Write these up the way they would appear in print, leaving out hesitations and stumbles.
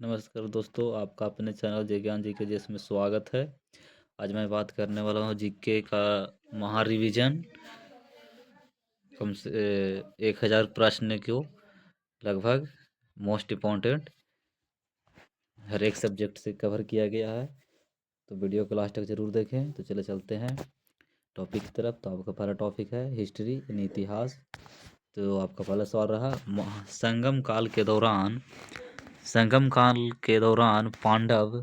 नमस्कार दोस्तों, आपका अपने चैनल जय ज्ञान जी के जिसमें स्वागत है। आज मैं बात करने वाला हूँ जीके का महा रिवीजन। कम से 1000 प्रश्न को लगभग मोस्ट इम्पोर्टेंट हर एक सब्जेक्ट से कवर किया गया है। तो वीडियो को लास्ट तक जरूर देखें। तो चले चलते हैं टॉपिक की तरफ। तो आपका पहला टॉपिक है हिस्ट्री यानी इतिहास। तो आपका पहला सवाल रहा संगम काल के दौरान पांडव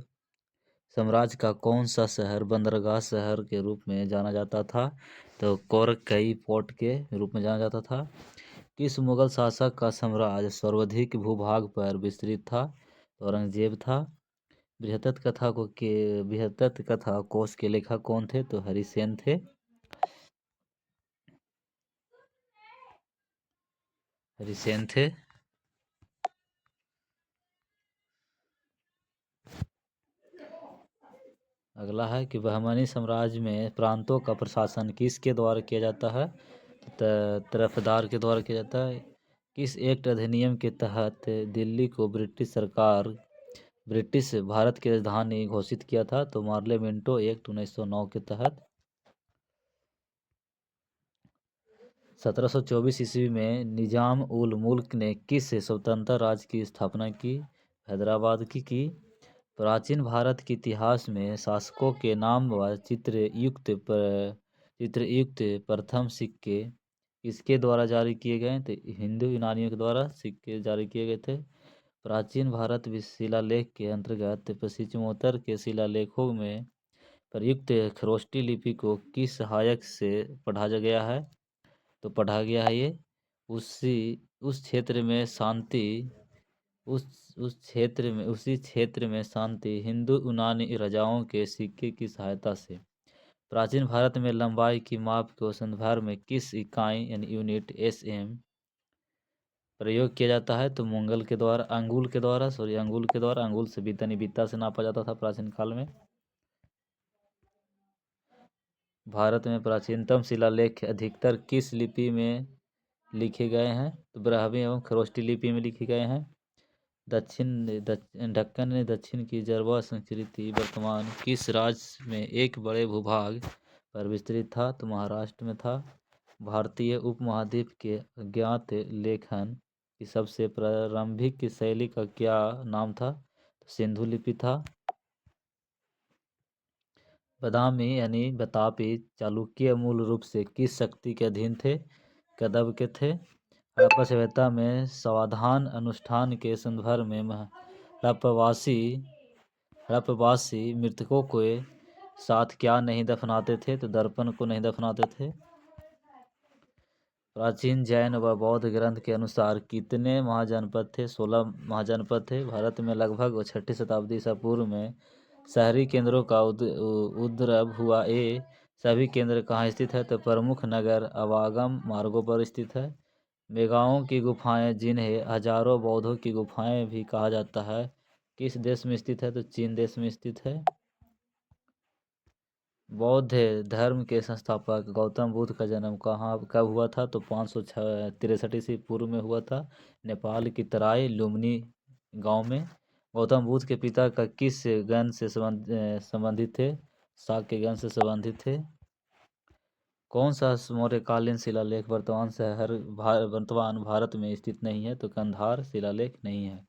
साम्राज्य का कौन सा शहर बंदरगाह शहर के रूप में जाना जाता था? तो कोरकई पोर्ट के रूप में जाना जाता था। किस मुगल शासक का साम्राज्य सर्वाधिक भूभाग पर विस्तृत था? तो औरंगजेब था। बृहत्तर कथा कोश के लेखक कौन थे? तो हरिसेन थे। हरिसेन थे। अगला है कि बहमनी साम्राज्य में प्रांतों का प्रशासन किसके द्वारा किया जाता है? तरफदार के द्वारा किया जाता है। किस एक्ट अधिनियम के तहत दिल्ली को ब्रिटिश भारत की राजधानी घोषित किया था? तो मार्लेमेंटो एक्ट 1909 के तहत। 1724 ईस्वी में निजाम उल मुल्क ने किस स्वतंत्र राज्य की स्थापना की? हैदराबाद की। प्राचीन भारत के इतिहास में शासकों के नाम व चित्रयुक्त प्रथम सिक्के किसके द्वारा जारी किए गए? तो हिंदू यूनानियों के द्वारा सिक्के जारी किए गए थे। प्राचीन भारत शिलालेख के अंतर्गत पश्चिमोत्तर के शिलालेखों में प्रयुक्त खरोष्टी लिपि को किस सहायक से पढ़ा गया है? तो पढ़ा गया है ये उस क्षेत्र में शांति उसी क्षेत्र में शांति हिंदू यूनानी राजाओं के सिक्के की सहायता से। प्राचीन भारत में लंबाई की माप को संदर्भ में किस इकाई यानी यूनिट एसएम प्रयोग किया जाता है? तो अंगुल के द्वारा अंगुल से बीता से नापा जाता था प्राचीन काल में। भारत में प्राचीनतम शिलालेख अधिकतर किस लिपि में लिखे गए हैं? तो ब्राह्मी एवं खरोष्टी लिपि में लिखे गए हैं। दक्षिण की जरवा संस्कृति वर्तमान किस राज्य में एक बड़े भूभाग पर विस्तृत था? तो महाराष्ट्र में था। भारतीय उपमहाद्वीप के अज्ञात लेखन की सबसे प्रारंभिक शैली का क्या नाम था? तो सिंधु लिपि था। बदामी यानी बतापी चालुक्य मूल रूप से किस शक्ति के अधीन थे? कदंब के थे। हड़प्पा सभ्यता में सावधान अनुष्ठान के संदर्भ में हड़प्पवासी मृतकों के साथ क्या नहीं दफनाते थे? तो दर्पण को नहीं दफनाते थे। प्राचीन जैन व बौद्ध ग्रंथ के अनुसार कितने महाजनपद थे? 16 महाजनपद थे। भारत में लगभग 6ठी शताब्दी ईसा पूर्व में शहरी केंद्रों का उद्भव हुआ। ये सभी केंद्र कहाँ स्थित है? तो प्रमुख नगर आवागम मार्गों पर स्थित है। मेगाओं की गुफाएं जिन्हें हजारों बौद्धों की गुफाएं भी कहा जाता है किस देश में स्थित है? तो चीन देश में स्थित है। बौद्ध धर्म के संस्थापक गौतम बुद्ध का जन्म कब हुआ था? तो 563 ईस्वी पूर्व में हुआ था, नेपाल की तराई लुम्बिनी गांव में। गौतम बुद्ध के पिता का किस गण से संबंधित थे? शाक के गण से संबंधित थे। कौन सा मौर्यकालीन शिलालेख वर्तमान भारत में स्थित नहीं है? तो कंधार शिलालेख नहीं है।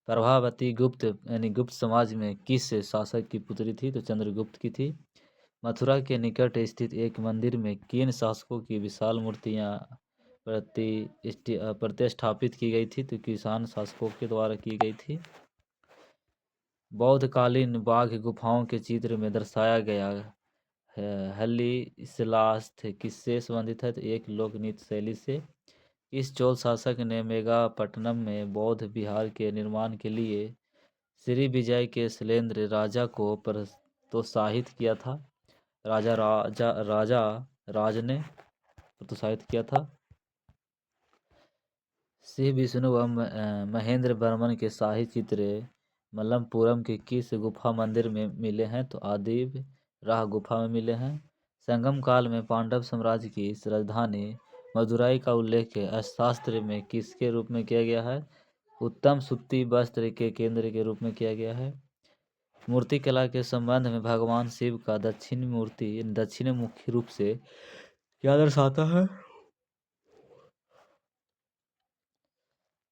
प्रभावती गुप्त यानी गुप्त समाज में किस शासक की पुत्री थी? तो चंद्रगुप्त की थी। मथुरा के निकट स्थित एक मंदिर में किन शासकों की विशाल मूर्तियां प्रतिष्ठापित की गई थी? तो किसान शासकों के द्वारा की गई थी। बौद्धकालीन बाघ गुफाओं के चित्र में दर्शाया गया हल्ली शिलास्थ किससे संबंधित है? तो एक लोक नृत्य शैली से। इस चोल शासक ने मेगापट्टनम में बौद्ध विहार के निर्माण के लिए श्री विजय के शैलेंद्र राजा को प्रोत्साहित किया था। राज ने प्रोत्साहित किया था। श्री विष्णु व महेंद्र वर्मन के शाही चित्र मल्लपुरम के किस गुफा मंदिर में मिले हैं? तो आदिव राह गुफा में मिले हैं। संगम काल में पांडव साम्राज्य की राजधानी मदुराई का उल्लेख अर्थशास्त्र में किसके रूप में किया गया है? उत्तम सूती वस्त्र के केंद्र के रूप में किया गया है। मूर्ति कला के संबंध में भगवान शिव का दक्षिण मुख्य रूप से क्या दर्शाता है?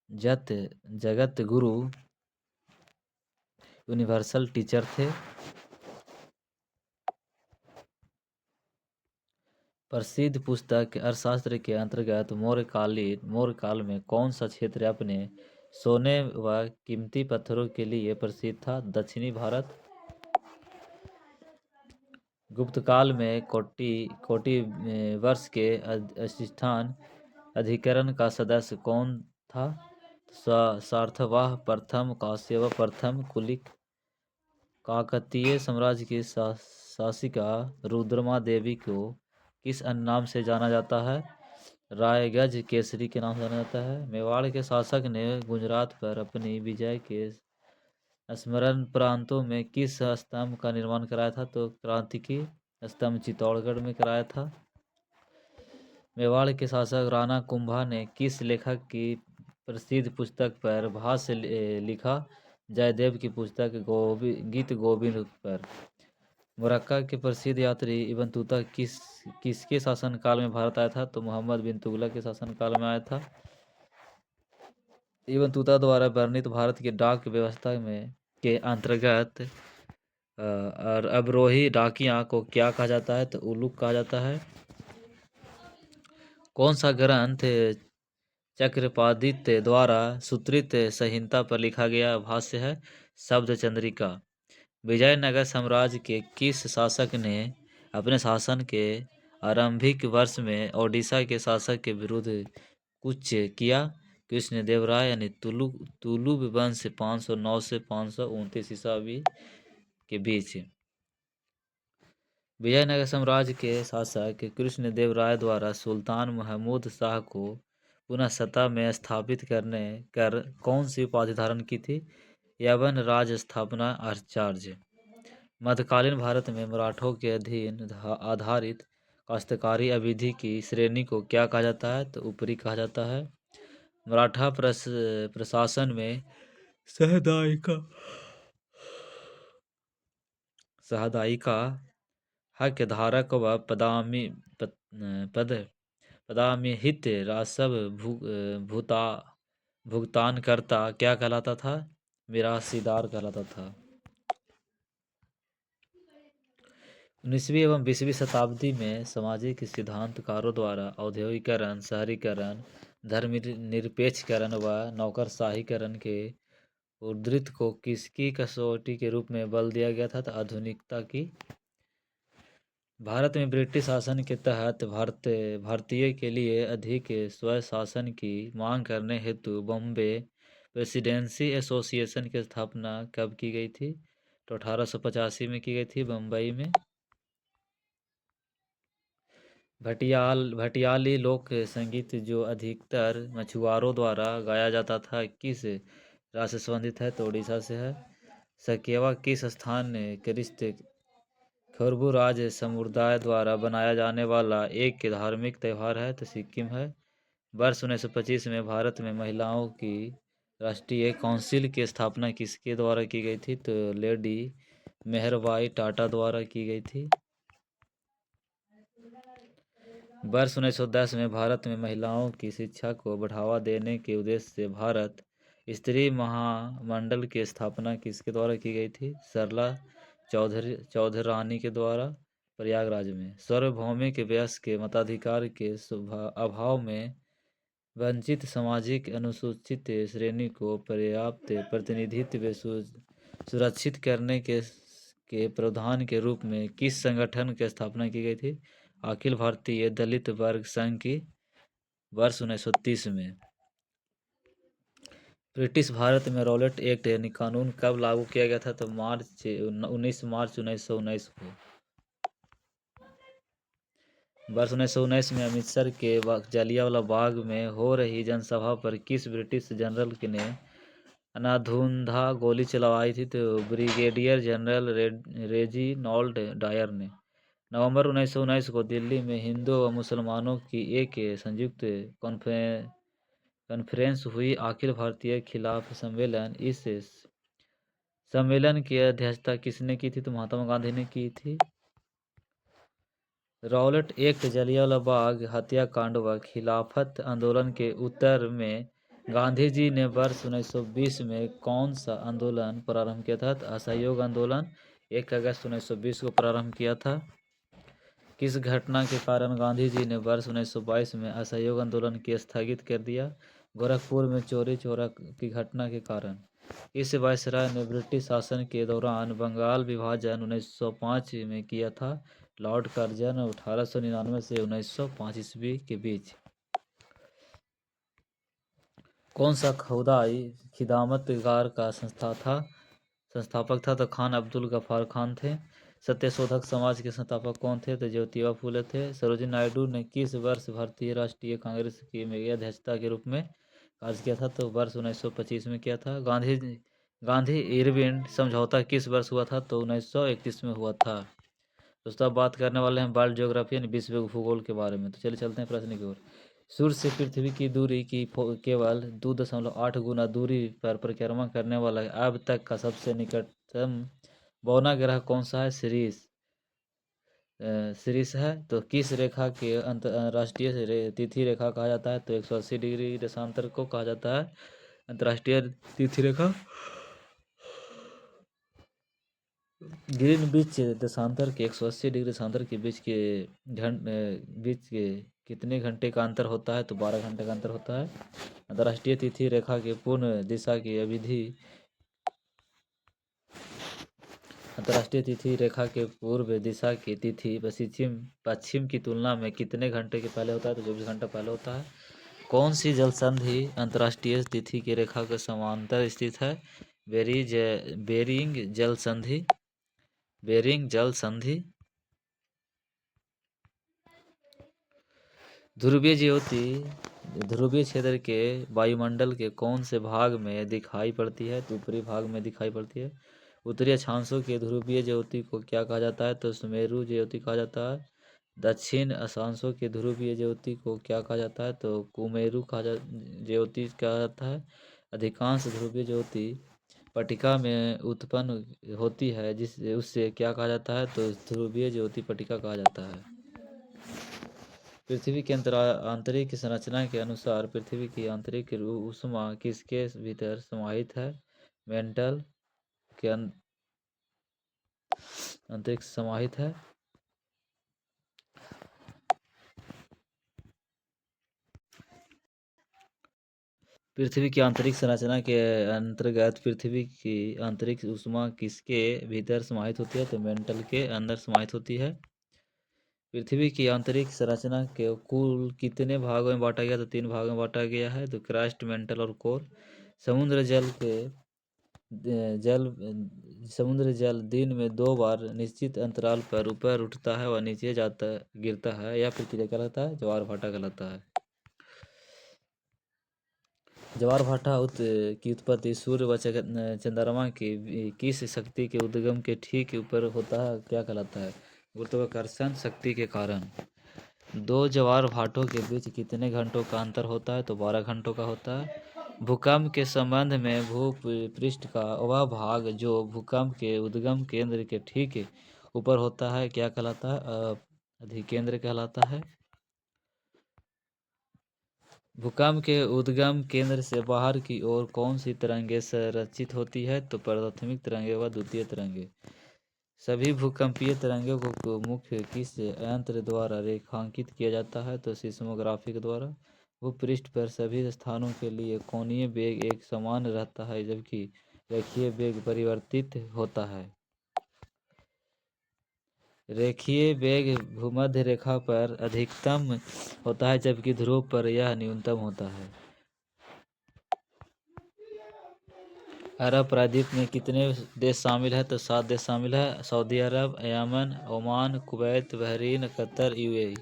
जगत गुरु यूनिवर्सल टीचर थे। प्रसिद्ध पुस्तक अर्थशास्त्र के अंतर्गत मौर्य काल में कौन सा क्षेत्र अपने सोने व कीमती पत्थरों के लिए प्रसिद्ध था? दक्षिणी भारत। गुप्त काल में कोटि वर्ष के अधिष्ठान अधिकरण का सदस्य कौन था? सातवाहन प्रथम, काश्यप प्रथम, कुलिक। काकतीय साम्राज्य की शासिका रुद्रमा देवी को किस अन्य नाम से जाना जाता है? रायगढ़ केसरी के नाम से जाना जाता है। मेवाड़ के शासक ने गुजरात पर अपनी विजय के स्मरण प्रांतों में किस स्तंभ का निर्माण कराया था? तो क्रांतिकी स्तंभ चित्तौड़गढ़ में कराया था। मेवाड़ के शासक राणा कुंभा ने किस लेखक की प्रसिद्ध पुस्तक पर भाष्य लिखा? जयदेव की पुस्तक गीत गोविंद पर। मोरक्का के प्रसिद्ध यात्री इब्न तूता किसके शासनकाल में भारत आया था? तो मोहम्मद बिन तुगलक के शासनकाल में आया था। इब्न तूता द्वारा वर्णित भारत की डाक व्यवस्था में के अंतर्गत और अवरोही डाकिया को क्या कहा जाता है? तो उलूक कहा जाता है। कौन सा ग्रंथ चक्रपादित्य द्वारा सूत्रित संहिता पर लिखा गया भाष्य है? शब्द चंद्रिका। विजयनगर साम्राज्य के किस शासक ने अपने शासन के आरंभिक वर्ष में ओडिशा के शासक के विरुद्ध कुछ किया? कृष्णदेवराय यानी तुलुक वंश 509 से 529 ईस्वी के बीच। विजयनगर साम्राज्य के शासक कृष्णदेवराय द्वारा सुल्तान महमूद शाह को पुनः सत्ता में स्थापित कर कौन सी उपाधि धारण की थी? यवन राज स्थापना आचार्य। मध्यकालीन भारत में मराठों के अधीन आधारित काश्तकारी अवधि की श्रेणी को क्या कहा जाता है? तो ऊपरी कहा जाता है। मराठा प्रशासन में सहदायिका हक धारक व पदामिहित राजस्व भुगतानकर्ता क्या कहलाता था? मिरासीदार कहलाता था। 19वीं एवं 20वीं शताब्दी में सामाजिक सिद्धांतकारों द्वारा औद्योगिकरण, शहरीकरण, धर्मनिरपेक्षकरण व नौकरशाहीकरण के उद्धृत को किसकी कसौटी के रूप में बल दिया गया था? तो आधुनिकता की। भारत में ब्रिटिश शासन के तहत भारतीय के लिए अधिक स्वशासन की मांग करने हेतु बॉम्बे प्रेसिडेंसी एसोसिएशन की स्थापना कब की गई थी? तो 1885 में की गई थी बम्बई में। भटियाली लोक संगीत जो अधिकतर मछुआरों द्वारा गाया जाता था किस राज्य से संबंधित है? तो उड़ीसा से है। सकेवा किस स्थान क्रिस्त खरबू राज समुदाय द्वारा बनाया जाने वाला एक धार्मिक त्यौहार है? तो सिक्किम है। वर्ष 1925 में भारत में महिलाओं की राष्ट्रीय काउंसिल की स्थापना किसके द्वारा की गई थी? तो लेडी मेहरबाई टाटा द्वारा की गई थी। वर्ष 1910 में भारत में महिलाओं की शिक्षा को बढ़ावा देने के उद्देश्य से भारत स्त्री महामंडल की स्थापना किसके द्वारा की गई थी? सरला चौधरानी के द्वारा प्रयागराज में। सार्वभौमिक वयस्क के मताधिकार के अभाव में वंचित सामाजिक अनुसूचित श्रेणी को पर्याप्त प्रतिनिधित्व सुरक्षित करने के प्रावधान के रूप में किस संगठन की स्थापना की गई थी? अखिल भारतीय दलित वर्ग संघ की। वर्ष 1930 में। ब्रिटिश भारत में रॉलेट एक्ट यानी कानून कब लागू किया गया था? तो 19 मार्च 1919 को। वर्ष 1919 में अमृतसर के जलियांवाला बाग में हो रही जनसभा पर किस ब्रिटिश जनरल ने अंधाधुंध गोली चलवाई थी? तो ब्रिगेडियर जनरल रेजिनाल्ड डायर ने। नवंबर 1919 को दिल्ली में हिंदू व मुसलमानों की एक संयुक्त कॉन्फ्रेंस हुई, अखिल भारतीय खिलाफ सम्मेलन। इस सम्मेलन की अध्यक्षता किसने की थी? तो महात्मा गांधी ने की थी। रॉलेट एक्ट, जलियांवाला बाग हत्याकांड व खिलाफत आंदोलन के उत्तर में गांधी जी ने वर्ष 1920 में कौन सा आंदोलन प्रारंभ किया था? असहयोग आंदोलन 1 अगस्त 1920 को प्रारंभ किया था। किस घटना के कारण गांधी जी ने वर्ष 1922 में असहयोग आंदोलन की स्थगित कर दिया? गोरखपुर में चोरी चोरा की घटना के कारण। इस वायसराय ने ब्रिटिश शासन के दौरान बंगाल विभाजन 1905 में किया था? लॉर्ड कर्जन 1899 से 1905 ईस्वी के बीच। कौन सा खुदाई खिदमत गार का संस्थापक था? तो खान अब्दुल गफ्फार खान थे। सत्यशोधक समाज के संस्थापक कौन थे? तो ज्योतिबा फूले थे। सरोजिनी नायडू ने किस वर्ष भारतीय राष्ट्रीय कांग्रेस की में अध्यक्षता के रूप में कार्य किया था? तो वर्ष 1925 में किया था। गांधी इरविन समझौता किस वर्ष हुआ था? तो 1931 में हुआ था। दोस्तों अब बात करने वाले हैं वर्ल्ड ज्योग्राफी यानी विश्व भूगोल के बारे में। तो चलिए चलते हैं प्रश्न की ओर। सूर्य से पृथ्वी की दूरी की केवल 2.8 गुना दूरी पर परिक्रमा करने वाला अब तक का सबसे निकटतम बौना ग्रह कौन सा है? सीरीस है। तो किस रेखा के अंतर्राष्ट्रीय तिथि रेखा कहा जाता है? तो 180 डिग्री देशांतर को कहा जाता है अंतर्राष्ट्रीय तिथि रेखा। ग्रीनविच देशांतर के 180 डिग्री देशांतर के बीच के कितने घंटे का अंतर होता है? तो 12 घंटे का अंतर होता है। अंतर्राष्ट्रीय तिथि रेखा के पूर्ण दिशा की अवधि अंतर्राष्ट्रीय तिथि रेखा के पूर्व दिशा की तिथि पश्चिम की तुलना में कितने घंटे के पहले होता है? तो 24 घंटा पहले होता है। कौन सी जल संधि अंतर्राष्ट्रीय तिथि की रेखा के समांतर स्थित है? बेरिंग जल संधि। ध्रुवीय क्षेत्र के वायुमंडल के कौन से भाग में दिखाई पड़ती है? तो ऊपरी भाग में दिखाई पड़ती है। उत्तरी अक्षांशों के ध्रुवीय ज्योति को क्या कहा जाता है? तो सुमेरु ज्योति कहा जाता है। दक्षिण अक्षांशों के ध्रुवीय ज्योति को क्या कहा जाता है? तो कुमेरु ज्योति कहा जाता है। अधिकांश ध्रुवीय ज्योति पट्टिका में उत्पन्न होती है, उससे क्या कहा जाता है? तो ध्रुवीय ज्योति पट्टिका कहा जाता है। पृथ्वी की आंतरिक संरचना के अनुसार पृथ्वी की आंतरिक ऊष्मा किसके भीतर समाहित है? मेंटल के आंतरिक समाहित है। पृथ्वी की आंतरिक संरचना के अंतर्गत पृथ्वी की आंतरिक ऊष्मा किसके भीतर समाहित होती है? तो मेंटल के अंदर समाहित होती है। पृथ्वी की आंतरिक संरचना के कुल कितने भागों में बांटा गया? तो 3 भागों में बांटा गया है। तो क्रस्ट, मेंटल और कोर। समुद्र जल दिन में 2 बार निश्चित अंतराल पर ऊपर उठता है व नीचे गिरता है। यह प्रक्रिया कहलाता है? ज्वार भाटा कहलाता है। ज्वार भाटा की उत्पत्ति सूर्य व चंद्रमा की किस शक्ति के उद्गम के ठीक ऊपर होता है? क्या कहलाता है? गुरुत्वाकर्षण शक्ति के कारण। 2 ज्वार भाटों के बीच कितने घंटों का अंतर होता है? तो 12 घंटों का होता है। भूकंप के संबंध में भूपृष्ठ का वह भाग जो भूकंप के उद्गम केंद्र के ठीक ऊपर होता है क्या कहलाता है? अधिकेंद्र कहलाता है। भूकंप के उद्गम केंद्र से बाहर की ओर कौन सी तरंगें संरचित होती है? तो प्राथमिक तरंगें व द्वितीय तरंगें। सभी भूकंपीय तरंगों को मुख्य किस यंत्र द्वारा रेखांकित किया जाता है? तो सिस्मोग्राफी के द्वारा। भूपृष्ठ पर सभी स्थानों के लिए कोणीय वेग एक समान रहता है, जबकि रेखीय वेग परिवर्तित होता है। रेखीय वेग भूमध्य रेखा पर अधिकतम होता है, जबकि ध्रुव पर यह न्यूनतम होता है। अरब प्रायद्वीप में कितने देश शामिल हैं? तो 7 देश शामिल हैं। Saudi Arab, Yemen, Oman, Kuwait, Bahrain, Qatar, UAE.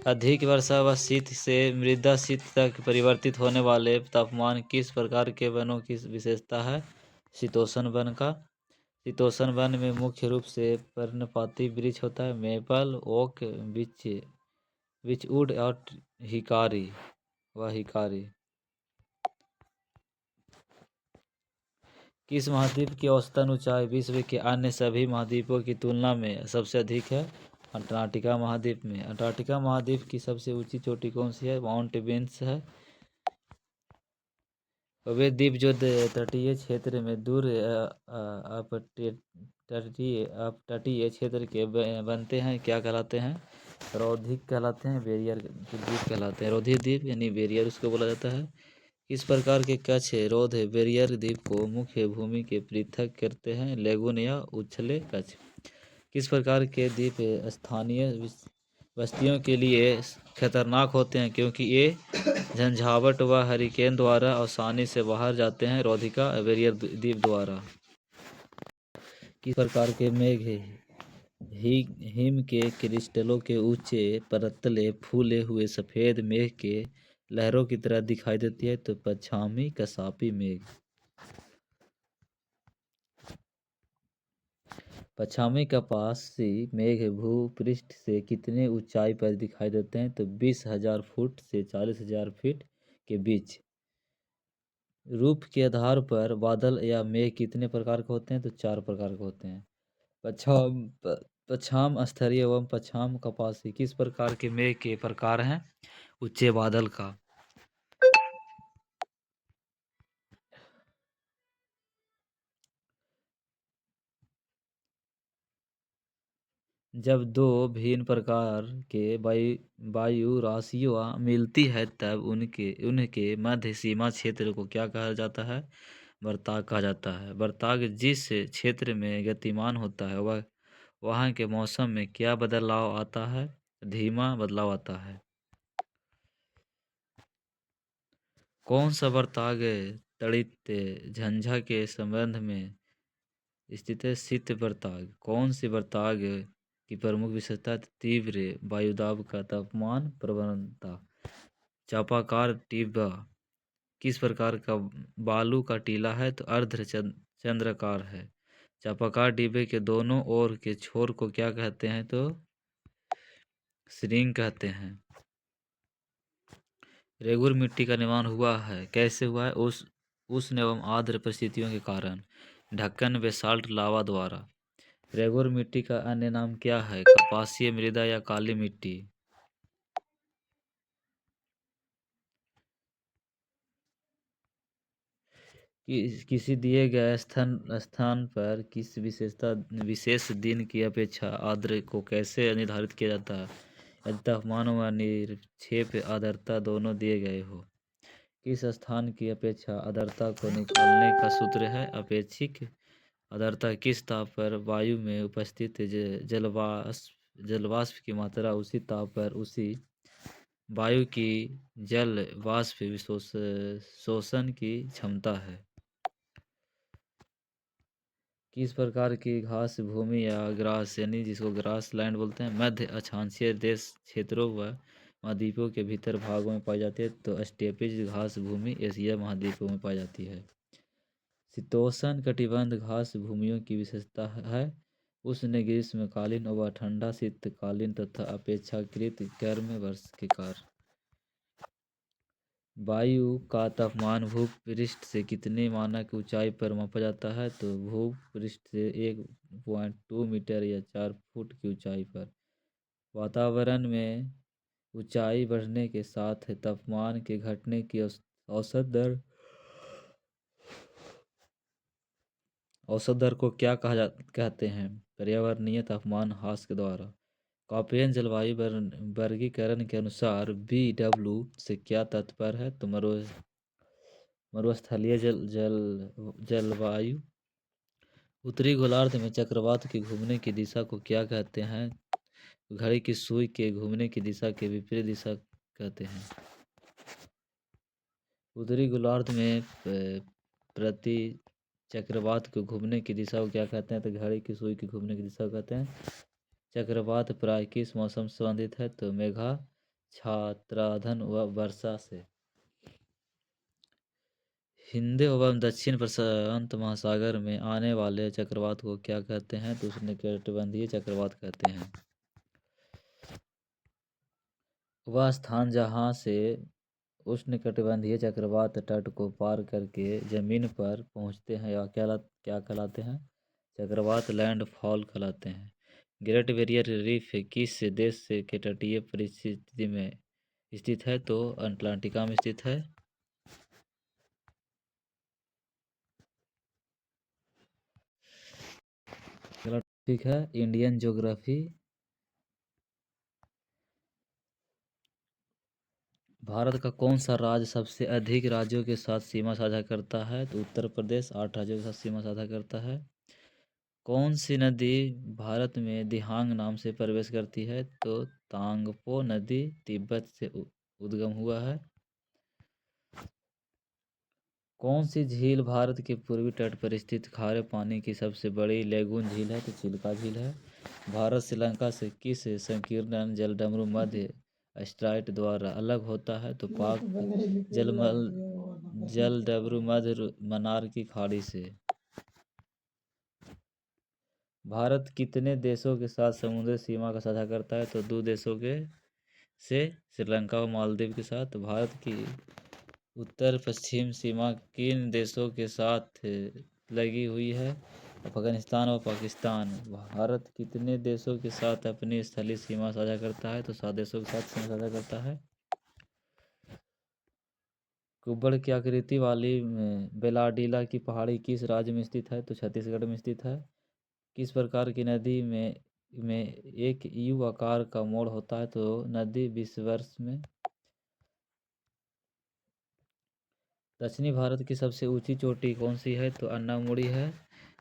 अधिक वर्षा व शीत से मृदा शीत तक परिवर्तित होने वाले तापमान किस प्रकार के वनों की विशेषता है? शीतोष्ण वन का। शीतोष्ण वन में मुख्य रूप से पर्णपाती वृक्ष होता है, मेपल, ओक, बिचवुड और हिकारी व हिकारी। किस महाद्वीप की औसतन ऊंचाई विश्व के अन्य सभी महाद्वीपों की तुलना में सबसे अधिक है? अंटार्कटिका महाद्वीप में। अंटार्कटिका महाद्वीप की सबसे ऊंची चोटी कौन सी है? माउंट विंस है। वे द्वीप जो तटीय क्षेत्र में दूर अपतटीय क्षेत्र के बनते हैं क्या कहलाते हैं? रौधिक कहलाते हैं, बैरियर द्वीप कहलाते हैं। रौधिक द्वीप यानी बैरियर उसको बोला जाता है। किस प्रकार के कच्छ रोध बैरियर द्वीप को मुख्य भूमि के पृथक करते हैं? लेगून या उछले कच्छ। किस प्रकार के द्वीप स्थानीय बस्तियों के लिए खतरनाक होते हैं क्योंकि ये झंझावट व हरिकेन द्वारा आसानी से बाहर जाते हैं? रौधिका बैरियर द्वीप द्वारा। किस प्रकार के मेघ हिम के क्रिस्टलों के ऊंचे परतले फूले हुए सफेद मेघ के लहरों की तरह दिखाई देती है? तो पच्छामी कसापी मेघ। पच्छामी कपासी मेघ भूपृष्ठ से कितने ऊंचाई पर दिखाई देते हैं? तो 20,000 फुट से 40,000 फीट के बीच। रूप के आधार पर बादल या मेघ कितने प्रकार के होते हैं? तो 4 प्रकार के होते हैं। पच्छाम स्तरीय एवं पच्छाम कपासी किस प्रकार के मेघ के प्रकार हैं? उच्चे बादल का। जब दो भिन्न प्रकार के वायु राशियां मिलती है तब उनके मध्य सीमा क्षेत्र को क्या कहा जाता है? वर्ताग कहा जाता है। वर्ताग जिस क्षेत्र में गतिमान होता है वह वहाँ के मौसम में क्या बदलाव आता है? धीमा बदलाव आता है। कौन सा वर्ताग तड़ित झंझा के संबंध में स्थित है? शीत वर्ताग। कौन सी वर्ताग की प्रमुख विशेषता? तीव्र वायुदाब का तापमान प्रवणता। चापाकार टिब्बा किस प्रकार का बालू का टीला है? तो अर्ध चंद्राकार है। चापाकार डिब्बे के दोनों ओर के छोर को क्या कहते हैं? तो श्रिंग कहते हैं। रेगुर मिट्टी का निर्माण हुआ है, कैसे हुआ है? उष्ण एवं आर्द्र परिस्थितियों के कारण। ढक्कन बेसाल्ट लावा द्वारा। रेगुर मिट्टी का अन्य नाम क्या है? कपासीय मृदा या काली मिट्टी। किसी दिए गए स्थान पर किस विशेष दिन की अपेक्षा आर्द्र को कैसे निर्धारित किया जाता है? यदि तापमान व निरपेक्ष आर्द्रता दोनों दिए गए हो। किस स्थान की अपेक्षा आर्द्रता को निकालने का सूत्र है? अपेक्षिक आर्द्रता किस ताप पर वायु में उपस्थित जलवाष्प की मात्रा उसी ताप पर उसी वायु की जल वाष्प शोषण की क्षमता है। किस प्रकार की घास भूमि या ग्रास यानी जिसको ग्रास लैंड बोलते हैं मध्य अक्षांशीय देश क्षेत्रों व महाद्वीपों के भीतर भागों में पाई जाती है? तो स्टेपीज घास भूमि एशिया महाद्वीपों में पाई जाती है। शीतोष्ण कटिबंध घास भूमियों की विशेषता है उष्ण ग्रीष्मकालीन व ठंडा शीतकालीन तथा अपेक्षाकृत गर्म वर्ष के कारण। वायु का तापमान भूपृष्ठ से कितनी मानक ऊंचाई पर मापा जाता है? तो भूपृष्ठ से 1.2 मीटर या 4 फुट की ऊंचाई पर। वातावरण में ऊंचाई बढ़ने के साथ तापमान के घटने की औसत दर को क्या कहते हैं? पर्यावरणीय तापमान ह्रास के द्वारा। कॉपेन जलवायु वर्गीकरण के अनुसार BW से क्या तात्पर्य है? तो मरुस्थलीय जलवायु। उत्तरी गोलार्ध में चक्रवात के घूमने की दिशा को क्या कहते हैं? घड़ी की सुई के घूमने की दिशा के विपरीत दिशा कहते हैं। उत्तरी गोलार्ध में प्रति चक्रवात के घूमने की दिशा को क्या कहते हैं? तो घड़ी की सुई के घूमने की दिशा को कहते हैं। चक्रवात प्राय किस मौसम से संबंधित है? तो मेघाच्छादन व वर्षा से। हिंद एवं दक्षिण प्रशांत महासागर में आने वाले चक्रवात को क्या कहते हैं? तो उष्णकटिबंधीय चक्रवात कहते हैं। वह स्थान जहाँ से उष्णकटिबंधीय चक्रवात तट को पार करके जमीन पर पहुँचते हैं या क्या कहलाते हैं? चक्रवात लैंडफॉल कहलाते हैं। ग्रेट बैरियर रीफ किस देश के तटीय परिस्थिति में स्थित है? तो अंटार्कटिका में स्थित है। ठीक है। Indian geography. भारत का कौन सा राज्य सबसे अधिक राज्यों के साथ सीमा साझा करता है? तो उत्तर प्रदेश 8 राज्यों के साथ सीमा साझा करता है। कौन सी नदी भारत में दिहांग नाम से प्रवेश करती है? तो तांगपो नदी तिब्बत से उद्गम हुआ है। कौन सी झील भारत के पूर्वी तट पर स्थित खारे पानी की सबसे बड़ी लैगून झील है? तो चिल्का झील है। भारत श्रीलंका से किस संकीर्ण जलडमरू मध्य स्ट्राइट द्वारा अलग होता है? तो पाक जलडमरू मध्य मन्नार की खाड़ी से। भारत कितने देशों के साथ समुद्री सीमा का साझा करता है? तो 2 देशों के से श्रीलंका और मालदीव के साथ। भारत की उत्तर पश्चिम सीमा किन देशों के साथ लगी हुई है? अफगानिस्तान और पाकिस्तान। भारत कितने देशों के साथ अपनी स्थलीय सीमा साझा करता है? तो 7 देशों के साथ सीमा साझा करता है। कुब्बड़ की आकृति वाली बेलाडीला की पहाड़ी किस राज्य में स्थित है? तो छत्तीसगढ़ में स्थित है। किस प्रकार की नदी में एक यू आकार का मोड़ होता है? तो नदी विषुवत में। दक्षिणी भारत की सबसे ऊंची चोटी कौन सी है? तो अन्नामुड़ी है,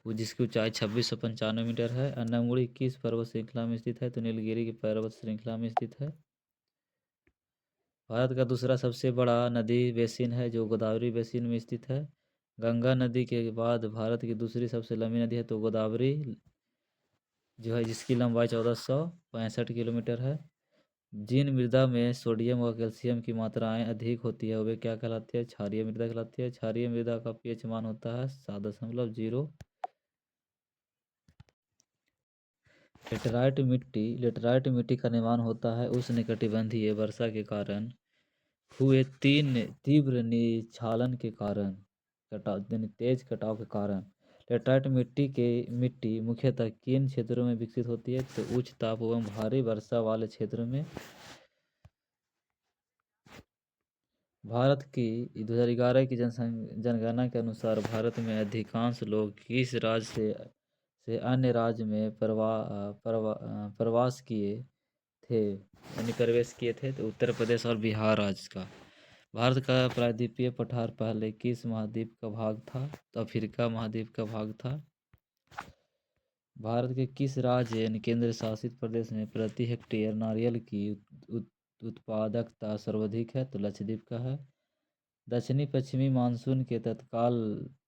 वो जिसकी ऊंचाई 2695 मीटर है। अन्नामुड़ी किस पर्वत श्रृंखला में स्थित है? तो नीलगिरी की पर्वत श्रृंखला में स्थित है। भारत का दूसरा सबसे बड़ा नदी बेसिन है जो गोदावरी बेसिन में स्थित है। गंगा नदी के बाद भारत की दूसरी सबसे लंबी नदी है तो गोदावरी जो है, जिसकी लंबाई 1465 किलोमीटर है। जिन मृदा में सोडियम व कैल्शियम की मात्राएं अधिक होती है वे क्या कहलाती है? क्षारीय मृदा कहलाती है। क्षारीय मृदा का पीएच मान होता है 7.0। लेटराइट मिट्टी का निर्माण होता है उष्णकटिबंधीय वर्षा के कारण हुए तीव्र निस्खलन के कारण, तेज कटाव के कारण। लेटराइट मिट्टी मुख्यतः किन क्षेत्रों में विकसित होती है? तो उच्च ताप एवं भारी वर्षा वाले क्षेत्रों में। भारत की 2011 की जनगणना के अनुसार भारत में अधिकांश लोग किस राज्य से अन्य राज्य में प्रवास किए थे, यानी प्रवेश किए थे? तो उत्तर प्रदेश और बिहार राज्य का। भारत का प्रायद्वीपीय पठार पहले किस महाद्वीप का भाग था? तो अफ्रीका महाद्वीप का भाग था। भारत के किस राज्य यानी केंद्र शासित प्रदेश में प्रति हेक्टेयर नारियल की उत्पादकता सर्वाधिक है? तो लक्षद्वीप का है। दक्षिणी पश्चिमी मानसून के तत्काल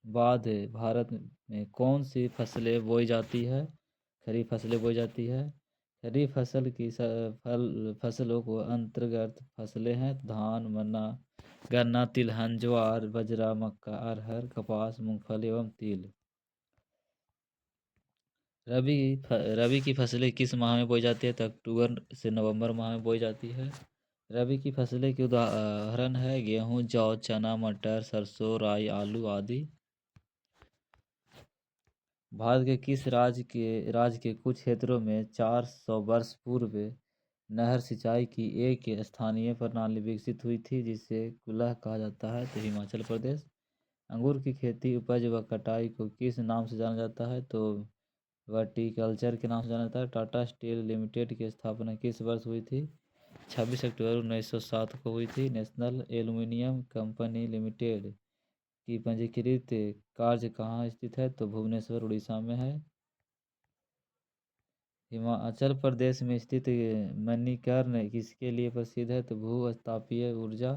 बाद भारत में कौन सी फसलें बोई जाती है? खरीफ फसलें बोई जाती है। खरीफ फसल की फसलों को अंतर्गत फसलें हैं धान, गन्ना, तिलहन, ज्वार, बाजरा, मक्का, अरहर, कपास, मूंगफली एवं तिल। रबी की फसलें किस माह में बोई जाती है? तो अक्टूबर से नवंबर माह में बोई जाती है। रबी की फसलें के उदाहरण है गेहूं, जौ, चना, मटर, सरसों, राई, आलू आदि। भारत के किस राज्य के कुछ क्षेत्रों में 400 वर्ष पूर्व नहर सिंचाई की एक स्थानीय प्रणाली विकसित हुई थी जिसे कुल्लह कहा जाता है? तो हिमाचल प्रदेश। अंगूर की खेती, उपज व कटाई को किस नाम से जाना जाता है? तो वर्टिकल्चर के नाम से जाना जाता है। टाटा स्टील लिमिटेड की स्थापना किस वर्ष हुई थी? 26 अक्टूबर 1907 को हुई थी। नेशनल एल्युमिनियम कंपनी लिमिटेड की पंजीकृत कार्य कहाँ स्थित है? तो भुवनेश्वर उड़ीसा में है। हिमाचल प्रदेश में स्थित मणिकर्ण किसके लिए प्रसिद्ध है? तो भू-तापीय ऊर्जा।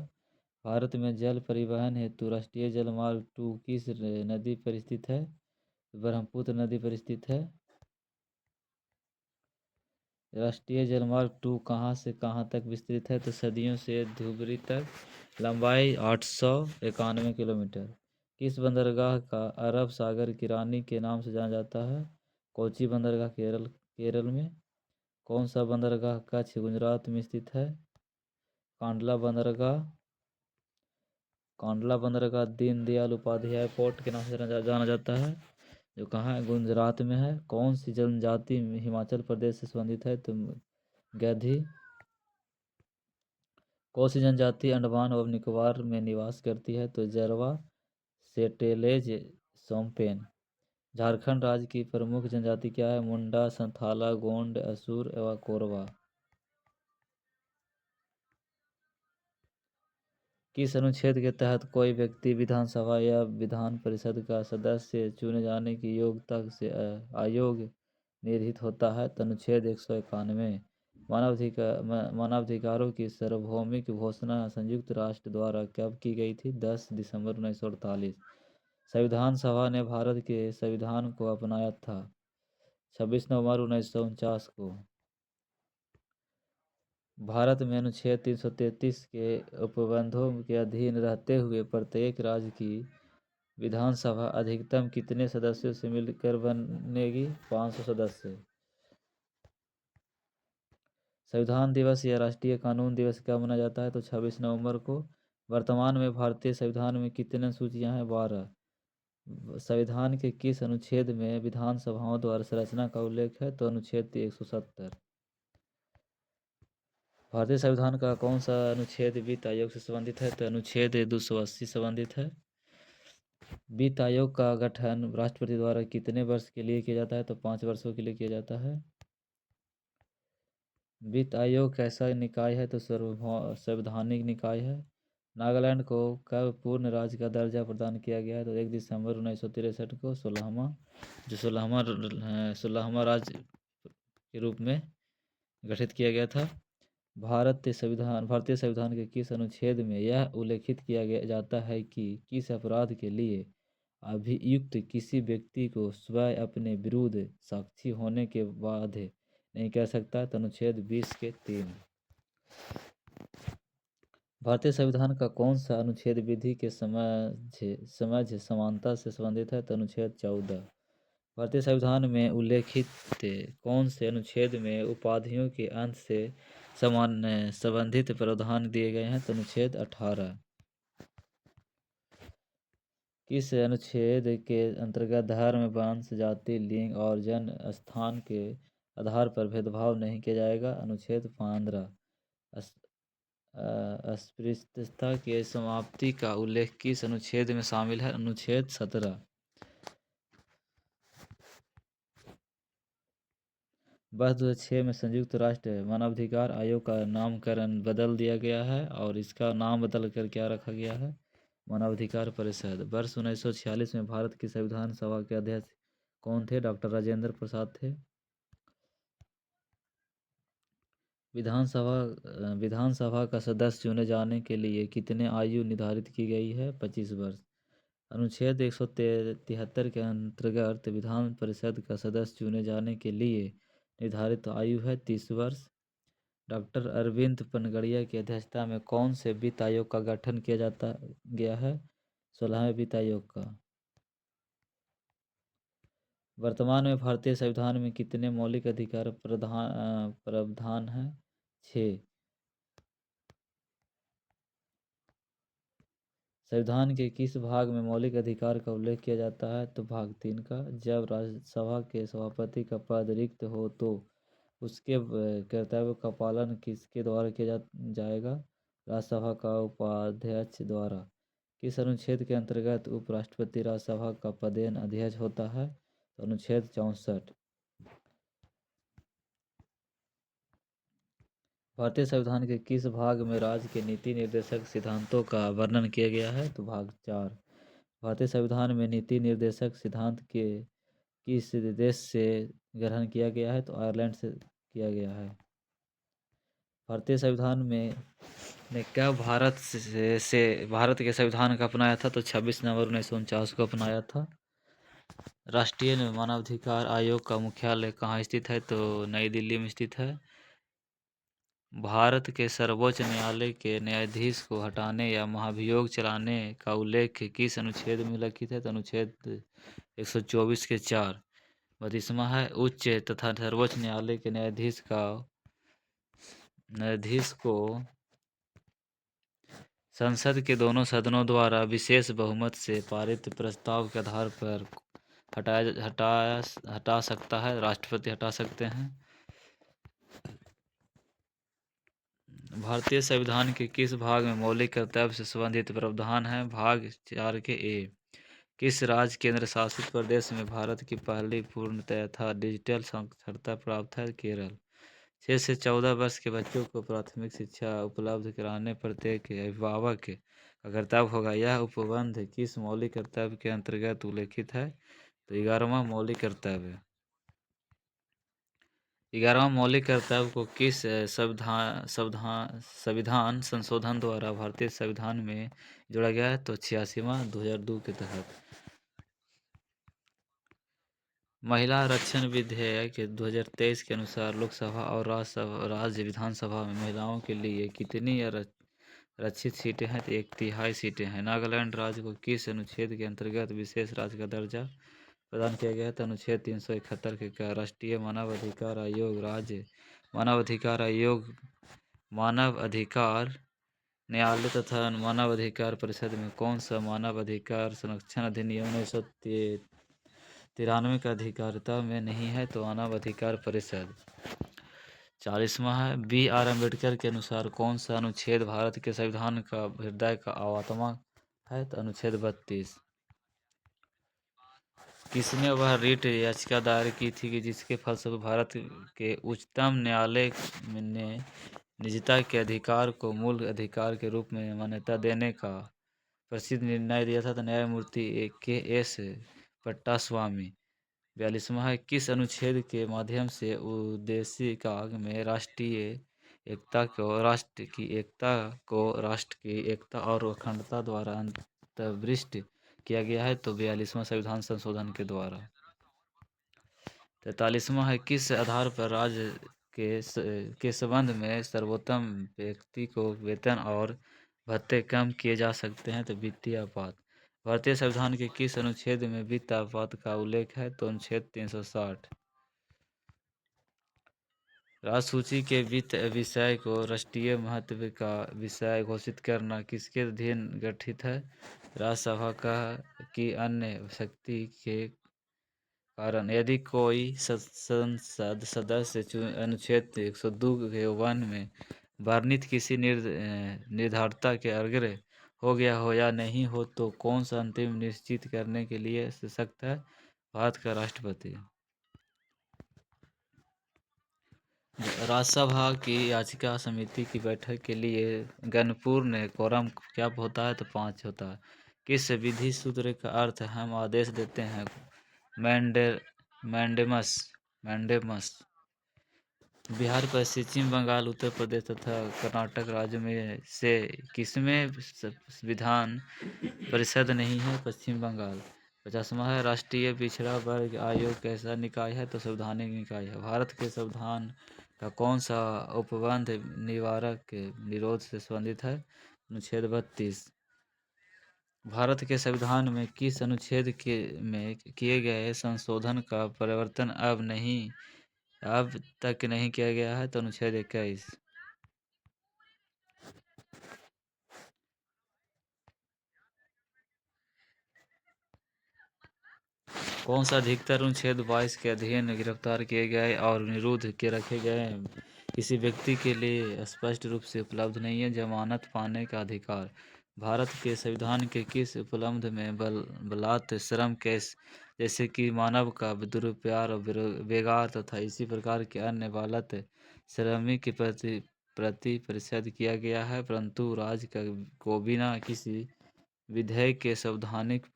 भारत में जल परिवहन हेतु राष्ट्रीय जलमार्ग 2 किस नदी पर स्थित है? ब्रह्मपुत्र नदी पर स्थित है। राष्ट्रीय जलमार्ग 2 कहाँ से कहाँ तक विस्तृत है? तो सदियों से धुबरी तक। लंबाई 891 किलोमीटर। किस बंदरगाह का अरब सागर की रानी के नाम से जाना जाता है? कोची बंदरगाह केरल में। कौन सा बंदरगाह कच्छ गुजरात में स्थित है? कांडला बंदरगाह। कांडला बंदरगाह दीनदयाल उपाध्याय पोर्ट के नाम से जाना जाता है, जो कहाँ है? गुजरात में है। कौन सी जनजाति हिमाचल प्रदेश से संबंधित है? तो गैधी। कौन सी जनजाति अंडमान और निकोबार में निवास करती है? तो जरवा सेटेलेज सोम्पेन। झारखंड राज्य की प्रमुख जनजाति क्या है? मुंडा, संथाला, गोंड, असुर एवं कोरवा। किस अनुच्छेद के तहत कोई व्यक्ति विधानसभा या विधान परिषद का सदस्य चुने जाने की योग्यता से अयोग्य निर्हित होता है? तो अनुच्छेद 191। मानवाधिकारों की सार्वभौमिक घोषणा संयुक्त राष्ट्र द्वारा कब की गई थी? 10 दिसंबर 1948। संविधान सभा ने भारत के संविधान को अपनाया था 26 नवंबर 1949 को। भारत में अनुच्छेद 333 के उपबंधों के अधीन रहते हुए प्रत्येक राज्य की विधानसभा अधिकतम कितने सदस्यों से मिलकर बनेगी? 500 सदस्य। संविधान दिवस या राष्ट्रीय कानून दिवस कब मनाया जाता है? तो 26 नवंबर को। वर्तमान में भारतीय संविधान में कितने अनुसूचियां हैं? 12। संविधान के किस अनुच्छेद में विधानसभाओं द्वारा संरचना का उल्लेख है? तो अनुच्छेद 170। भारतीय संविधान का कौन सा अनुच्छेद वित्त आयोग से संबंधित है? तो अनुच्छेद 280 संबंधित है। वित्त आयोग का गठन राष्ट्रपति द्वारा कितने वर्ष के लिए किया जाता है? तो 5 वर्षों के लिए किया जाता है। वित्त आयोग कैसा निकाय है? तो संवैधानिक निकाय है। नागालैंड को कब पूर्ण राज्य का दर्जा प्रदान किया गया है? तो 1 दिसंबर 1963 को। 16वां राज्य के रूप में गठित किया गया था। भारतीय संविधान के किस अनुच्छेद में यह उल्लेखित किया जाता है कि किस अपराध के लिए अभियुक्त किसी व्यक्ति को स्वयं अपने विरुद्ध साक्षी होने के बाध्य नहीं कर सकता? तो अनुच्छेद 20 के 3। भारतीय संविधान का कौन सा अनुच्छेद विधि के समझ समानता से संबंधित है? तो अनुच्छेद 14। भारतीय संविधान में उल्लेखित कौन से अनुच्छेद में उपाधियों के अंत से संबंधित प्रावधान दिए गए हैं? तो अनुच्छेद 18। किस अनुच्छेद के अंतर्गत धर्म, वंश, जाति, लिंग और जन्म स्थान के आधार पर भेदभाव नहीं किया जाएगा? अनुच्छेद 15। अस्पृश्यता की समाप्ति का उल्लेख किस अनुच्छेद में शामिल है? अनुच्छेद 17। वर्ष 2006 में संयुक्त राष्ट्र मानवाधिकार आयोग का नामकरण बदल दिया गया है और इसका नाम बदल कर क्या रखा गया है? मानवाधिकार परिषद। वर्ष 1946 में भारत की संविधान सभा के अध्यक्ष कौन थे? डॉक्टर राजेंद्र प्रसाद थे। विधानसभा का सदस्य चुने जाने के लिए कितने आयु निर्धारित की गई है? 25 वर्ष। अनुच्छेद 173 के अंतर्गत विधान परिषद का सदस्य चुने जाने के लिए निर्धारित आयु है 30 वर्ष। डॉक्टर अरविंद पनगड़िया की अध्यक्षता में कौन से वित्त आयोग का गठन किया गया है? 16वें वित्त आयोग का। वर्तमान में भारतीय संविधान में कितने मौलिक अधिकार प्रावधान हैं? 6। संविधान के किस भाग में मौलिक अधिकार का उल्लेख किया जाता है? तो भाग 3 का। जब राज्यसभा के सभापति का पद रिक्त हो तो उसके कर्तव्य का पालन किसके द्वारा किया जाएगा? राज्यसभा का उपाध्यक्ष द्वारा। किस अनुच्छेद के अंतर्गत उपराष्ट्रपति राज्यसभा का पदेन अध्यक्ष होता है? तो अनुच्छेद 64। भारतीय संविधान के किस भाग में राज्य के नीति निर्देशक सिद्धांतों का वर्णन किया गया है? तो भाग 4। भारतीय संविधान में नीति निर्देशक सिद्धांत के किस देश से ग्रहण किया गया है? तो आयरलैंड से किया गया है। भारतीय संविधान में ने कब भारत के संविधान का अपनाया था? तो 26 नवंबर 1949 को अपनाया था। राष्ट्रीय मानवाधिकार आयोग का मुख्यालय कहाँ स्थित है? तो नई दिल्ली में स्थित है। भारत के सर्वोच्च न्यायालय के न्यायाधीश को हटाने या महाभियोग चलाने का उल्लेख किस अनुच्छेद में उल्लिखित है? तो अनुच्छेद 124 के 4। 32वां है, उच्च तथा सर्वोच्च न्यायालय के न्यायाधीश को संसद के दोनों सदनों द्वारा विशेष बहुमत से पारित प्रस्ताव के आधार पर हटा सकता है, राष्ट्रपति हटा सकते हैं। भारतीय संविधान के किस भाग में मौलिक कर्तव्य से संबंधित प्रावधान है? भाग 4 के ए। किस राज्य केंद्र शासित प्रदेश में भारत की पहली पूर्णतः डिजिटल साक्षरता प्राप्त है? केरल। 6 से 14 वर्ष के बच्चों को प्राथमिक शिक्षा उपलब्ध कराने प्रत्येक अभिभावक का कर्तव्य होगा। यह उपबंध किस मौलिक कर्तव्य के अंतर्गत उल्लेखित है? तो 11वां मौलिक कर्तव्य। 11वां मौलिक कर्तव्य को किस संविधान संशोधन द्वारा भारतीय संविधान में जोड़ा गया है? तो 86वां 2002 के तहत। महिला आरक्षण विधेयक 2023 के अनुसार लोकसभा और राज्य विधानसभा में महिलाओं के लिए कितनी आरक्षित सीटें हैं? तो 1/3 सीटें हैं। नागालैंड राज्य को किस अनुच्छेद के अंतर्गत विशेष राज्य का दर्जा प्रदान किया गया है? तो अनुच्छेद 371 के राष्ट्रीय मानवाधिकार आयोग, राज्य मानवाधिकार आयोग, मानव अधिकार न्यायालय तथा मानव अधिकार परिषद में कौन सा मानव अधिकार संरक्षण अधिनियम 1993 का अधिकारिता में नहीं है? तो मानव अधिकार परिषद। 40वां है, B.R. अम्बेडकर के अनुसार कौन सा अनुच्छेद भारत के संविधान का हृदय का आत्मा है? तो अनुच्छेद 32। किसने वह रिट याचिका दायर की थी कि जिसके फलस्वरूप भारत के उच्चतम न्यायालय ने निजता के अधिकार को मूल अधिकार के रूप में मान्यता देने का प्रसिद्ध निर्णय दिया था? तो न्यायमूर्ति K.S. पट्टास्वामी। 42वां है, किस अनुच्छेद के माध्यम से उद्देशिका में राष्ट्रीय एकता को राष्ट्र की एकता और अखंडता द्वारा अंतर्दृष्ट किया गया है? तो 42वां संविधान संशोधन के द्वारा। 43वां है, किस आधार पर राज्य के संबंध में सर्वोत्तम व्यक्ति को वेतन और भत्ते कम किए जा सकते हैं? तो वित्तीय आपात। भारतीय संविधान के किस अनुच्छेद में वित्त आपात का उल्लेख है? तो अनुच्छेद 360। राजसूची के वित्त विषय को राष्ट्रीय महत्व का विषय घोषित करना किसके अधीन गठित है? राज्यसभा की अन्य शक्ति के कारण यदि कोई संसद सदस्य अनुच्छेद 102 के 1 में वर्णित किसी निर्धारता के अग्रसर हो गया हो या नहीं हो तो कौन सा अंतिम निश्चित करने के लिए सशक्त है? भारत का राष्ट्रपति। राज्यसभा की याचिका समिति की बैठक के लिए गणपूर्ण कोरम क्या होता है? तो 5 होता है। किस विधि सूत्र का अर्थ हम आदेश देते हैं मैंडेमस। बिहार, पश्चिम बंगाल, उत्तर प्रदेश तथा कर्नाटक राज्य में से किसमें विधान परिषद नहीं है? पश्चिम बंगाल। 50वां है, राष्ट्रीय पिछड़ा वर्ग आयोग कैसा निकाय है? तो संवैधानिक निकाय है। भारत के संविधान का कौन सा उपबंध निवारक निरोध से संबंधित है? अनुच्छेद 32। भारत के संविधान में किस अनुच्छेद में किए गए संशोधन का परिवर्तन अब तक नहीं किया गया है? तो अनुच्छेद 21। कौन सा अधिकतर अनुच्छेद 22 के अधीन गिरफ्तार किए गए और निरुद्ध के रखे गए किसी व्यक्ति के लिए स्पष्ट रूप से उपलब्ध नहीं है? जमानत पाने का अधिकार। भारत के संविधान के किस उपबंध में बलात् श्रम केस जैसे कि मानव का दुरुपयोग, बेगार तथा इसी प्रकार के अन्य बालत श्रमिक के प्रति प्रतिषेध किया गया है, परंतु राज्य को बिना किसी विधेयक के संवैधानिक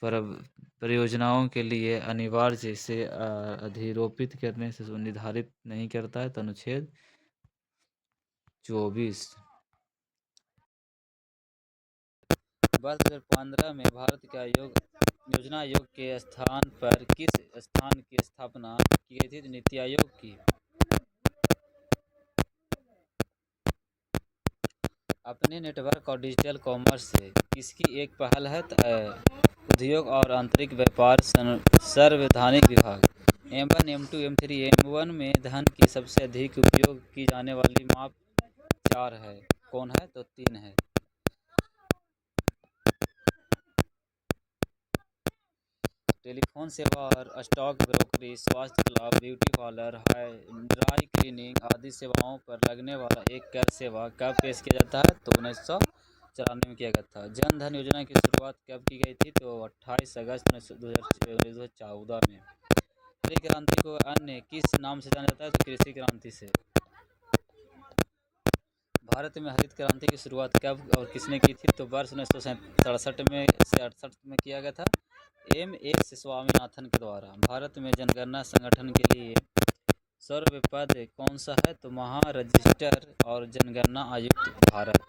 परियोजनाओं के लिए अनिवार्य से अधिरोपित करने से निर्धारित नहीं करता है? तो अनुच्छेद 24। वर्ष 2015 में भारत का योजना आयोग के स्थान पर किस स्थान की स्थापना की गई थी? नीति आयोग की। अपने नेटवर्क और डिजिटल कॉमर्स से किसकी एक पहल है उद्योग और आंतरिक व्यापार संवैधानिक विभाग। M1 M2 M3 M1 में धन की सबसे अधिक उपयोग की जाने वाली माप 4 है, कौन है? तो 3 है। टेलीफोन सेवा और स्टॉक ब्रोकरेज, स्वास्थ्य club, beauty parlour, dry cleaning आदि सेवाओं पर लगने वाला एक कर सेवा कब पेश किया जाता है? तो 1994 में किया गया था। जन धन योजना की शुरुआत कब की गई थी? तो 28 अगस्त 2014 में। हरित क्रांति को अन्य किस नाम से जाना जाता है? तो कृषि क्रांति से। भारत में हरित क्रांति की शुरुआत कब और किसने की थी? तो वर्ष 1967 में से 68 में किया गया था, M.S. स्वामीनाथन के द्वारा। भारत में जनगणना संगठन के लिए सर्व पद कौन सा है? तो महा रजिस्टर और जनगणना आयुक्त, भारत।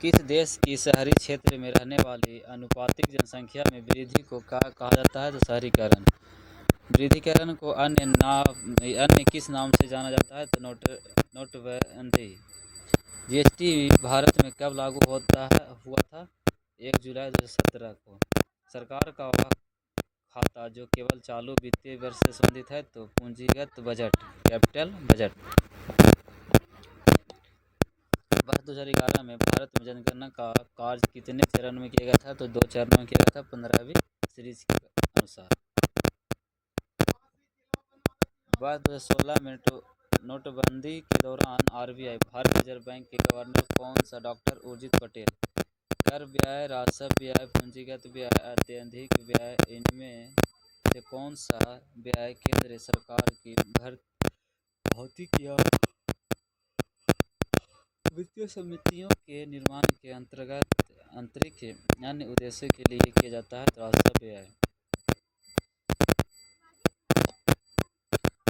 किस देश की शहरी क्षेत्र में रहने वाली आनुपातिक जनसंख्या में वृद्धि को कहा जाता है? तो शहरीकरण। वृद्धिकरण को अन्य किस नाम से जाना जाता है? तो नोटबंदी। GST भारत में कब लागू हुआ था? 1 जुलाई 2017 को। सरकार का वह खाता जो केवल चालू वित्तीय वर्ष से संबंधित है? तो पूंजीगत बजट, कैपिटल बजट। वर्ष 2011 में भारत में जनगणना का कार्य कितने चरण में किया गया था? तो 2 चरणों में किया गया था, 15वीं सीरीज के अनुसार। वर्ष 2016 में नोटबंदी के दौरान RBI भारतीय रिजर्व बैंक के गवर्नर कौन सा? डॉक्टर उर्जित पटेल। कर व्यय, राजस्व व्यय, पूंजीगत व्यय, अत्यधिक व्यय, इनमें से कौन सा व्यय केंद्र सरकार की भौतिक या वित्तीय समितियों के निर्माण के अंतर्गत आंतरिक अन्य उद्देश्यों के लिए किया जाता है? तो राजस्व व्यय।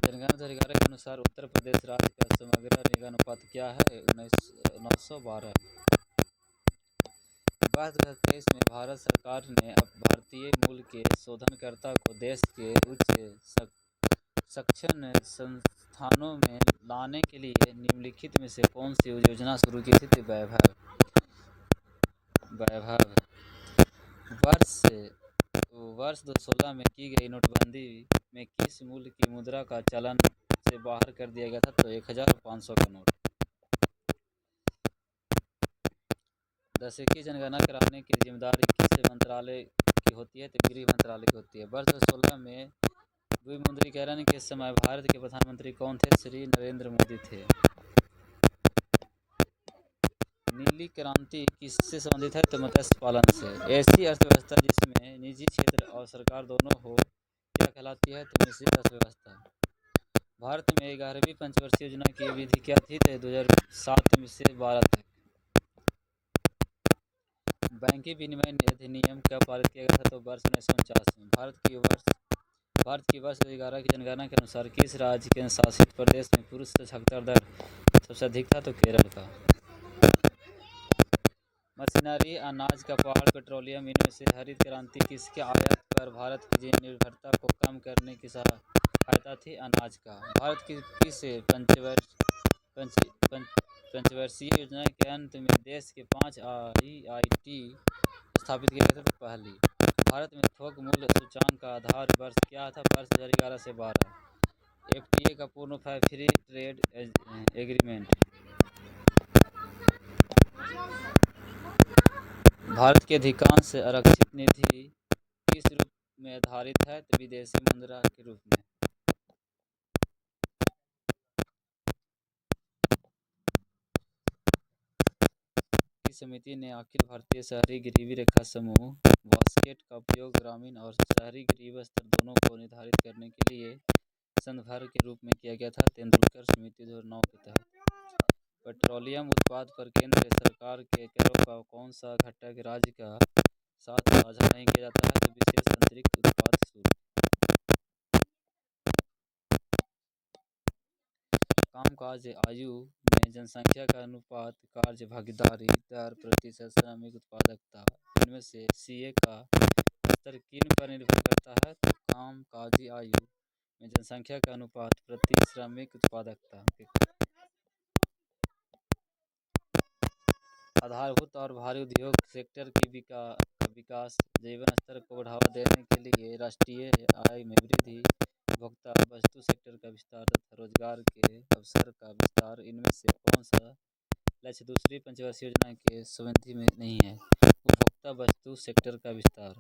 जनगणना 2011 के अनुसार उत्तर प्रदेश राज्य का समग्र लिंगानुपात क्या है? 912। वर्ष 2023 में भारत सरकार ने अब भारतीय मूल के शोधकर्ता को देश के उच्च शिक्षण संस्थानों में लाने के लिए निम्नलिखित में से कौन सी योजना शुरू की थी? वैभव। वर्ष 2016 में की गई नोटबंदी में किस मूल्य की मुद्रा का चलन से बाहर कर दिया गया था? तो 1500 का नोट। दशक जनगणना कराने की जिम्मेदारी किस मंत्रालय की होती है? तो गृह मंत्रालय की होती है। वर्ष 2016 में विमुद्रीकरण के समय भारत के प्रधानमंत्री कौन थे? श्री नरेंद्र मोदी थे। नीली क्रांति किससे संबंधित है? तो मत्स्य पालन से। ऐसी अर्थव्यवस्था जिसमें निजी क्षेत्र और सरकार दोनों हो, क्या कहलाती है? तो मिश्रित अर्थव्यवस्था। भारत में 11वीं पंचवर्षीय योजना की अवधि क्या थी? तो 2007 से 12 तक। बैंकिंग विनिमय अधिनियम कब पारित किया गया था? तो वर्ष 1949 में। भारत की वर्ष 2011 की जनगणना के अनुसार किस राज्य केंद्र शासित प्रदेश में पुरुष साक्षरता दर सबसे अधिक था? तो केरल का। मशीनरी, अनाज, कपास, पेट्रोलियम, इनमें से हरित क्रांति किसके आयात पर भारत की निर्भरता को कम करने की सहायता थी? अनाज का। भारत की किस पंचवर्षीय योजना के अंत में देश के 5 IIT स्थापित किए गए थे? तो पहली। भारत में थोक मूल्य सूचकांक का आधार वर्ष क्या था? वर्ष 2011 से 12। FTA का पूर्ण form free trade agreement. Bharat की अधिकांश आरक्षित निधि किस रूप में आधारित है? तो विदेशी मुद्रा के रूप में। की समिति ने अखिल भारतीय शहरी गरीबी रेखा समूह वास्केट का उपयोग ग्रामीण और शहरी गरीबी स्तर दोनों को निर्धारित करने के लिए संदर्भ के रूप में किया गया था? तेंदुलकर समिति 2009 के तहत। पेट्रोलियम उत्पाद पर केंद्र सरकार के करों का कौन सा घटक राज्य का साथ साझा नहीं किया जाता है? तो विशेष अतिरिक्त उत्पाद शुल्क। कामकाज आयु में जनसंख्या का अनुपात, कार्य भागीदारी दर, प्रतिशत श्रमिक उत्पादकता, इनमें से CA का स्तर किन पर निर्भर करता है? तो कामकाजी आयु में जनसंख्या का अनुपात प्रति श्रमिक उत्पादकता के आधारभूत और भारी उद्योग सेक्टर की विकास, जीवन स्तर को बढ़ावा देने के लिए राष्ट्रीय आय में वृद्धि, उपभोक्ता वस्तु सेक्टर का विस्तार तथा रोजगार के अवसर का विस्तार, इनमें से कौन सा लक्ष्य दूसरी पंचवर्षीय योजना के संबंधी में नहीं है? उपभोक्ता वस्तु सेक्टर का विस्तार।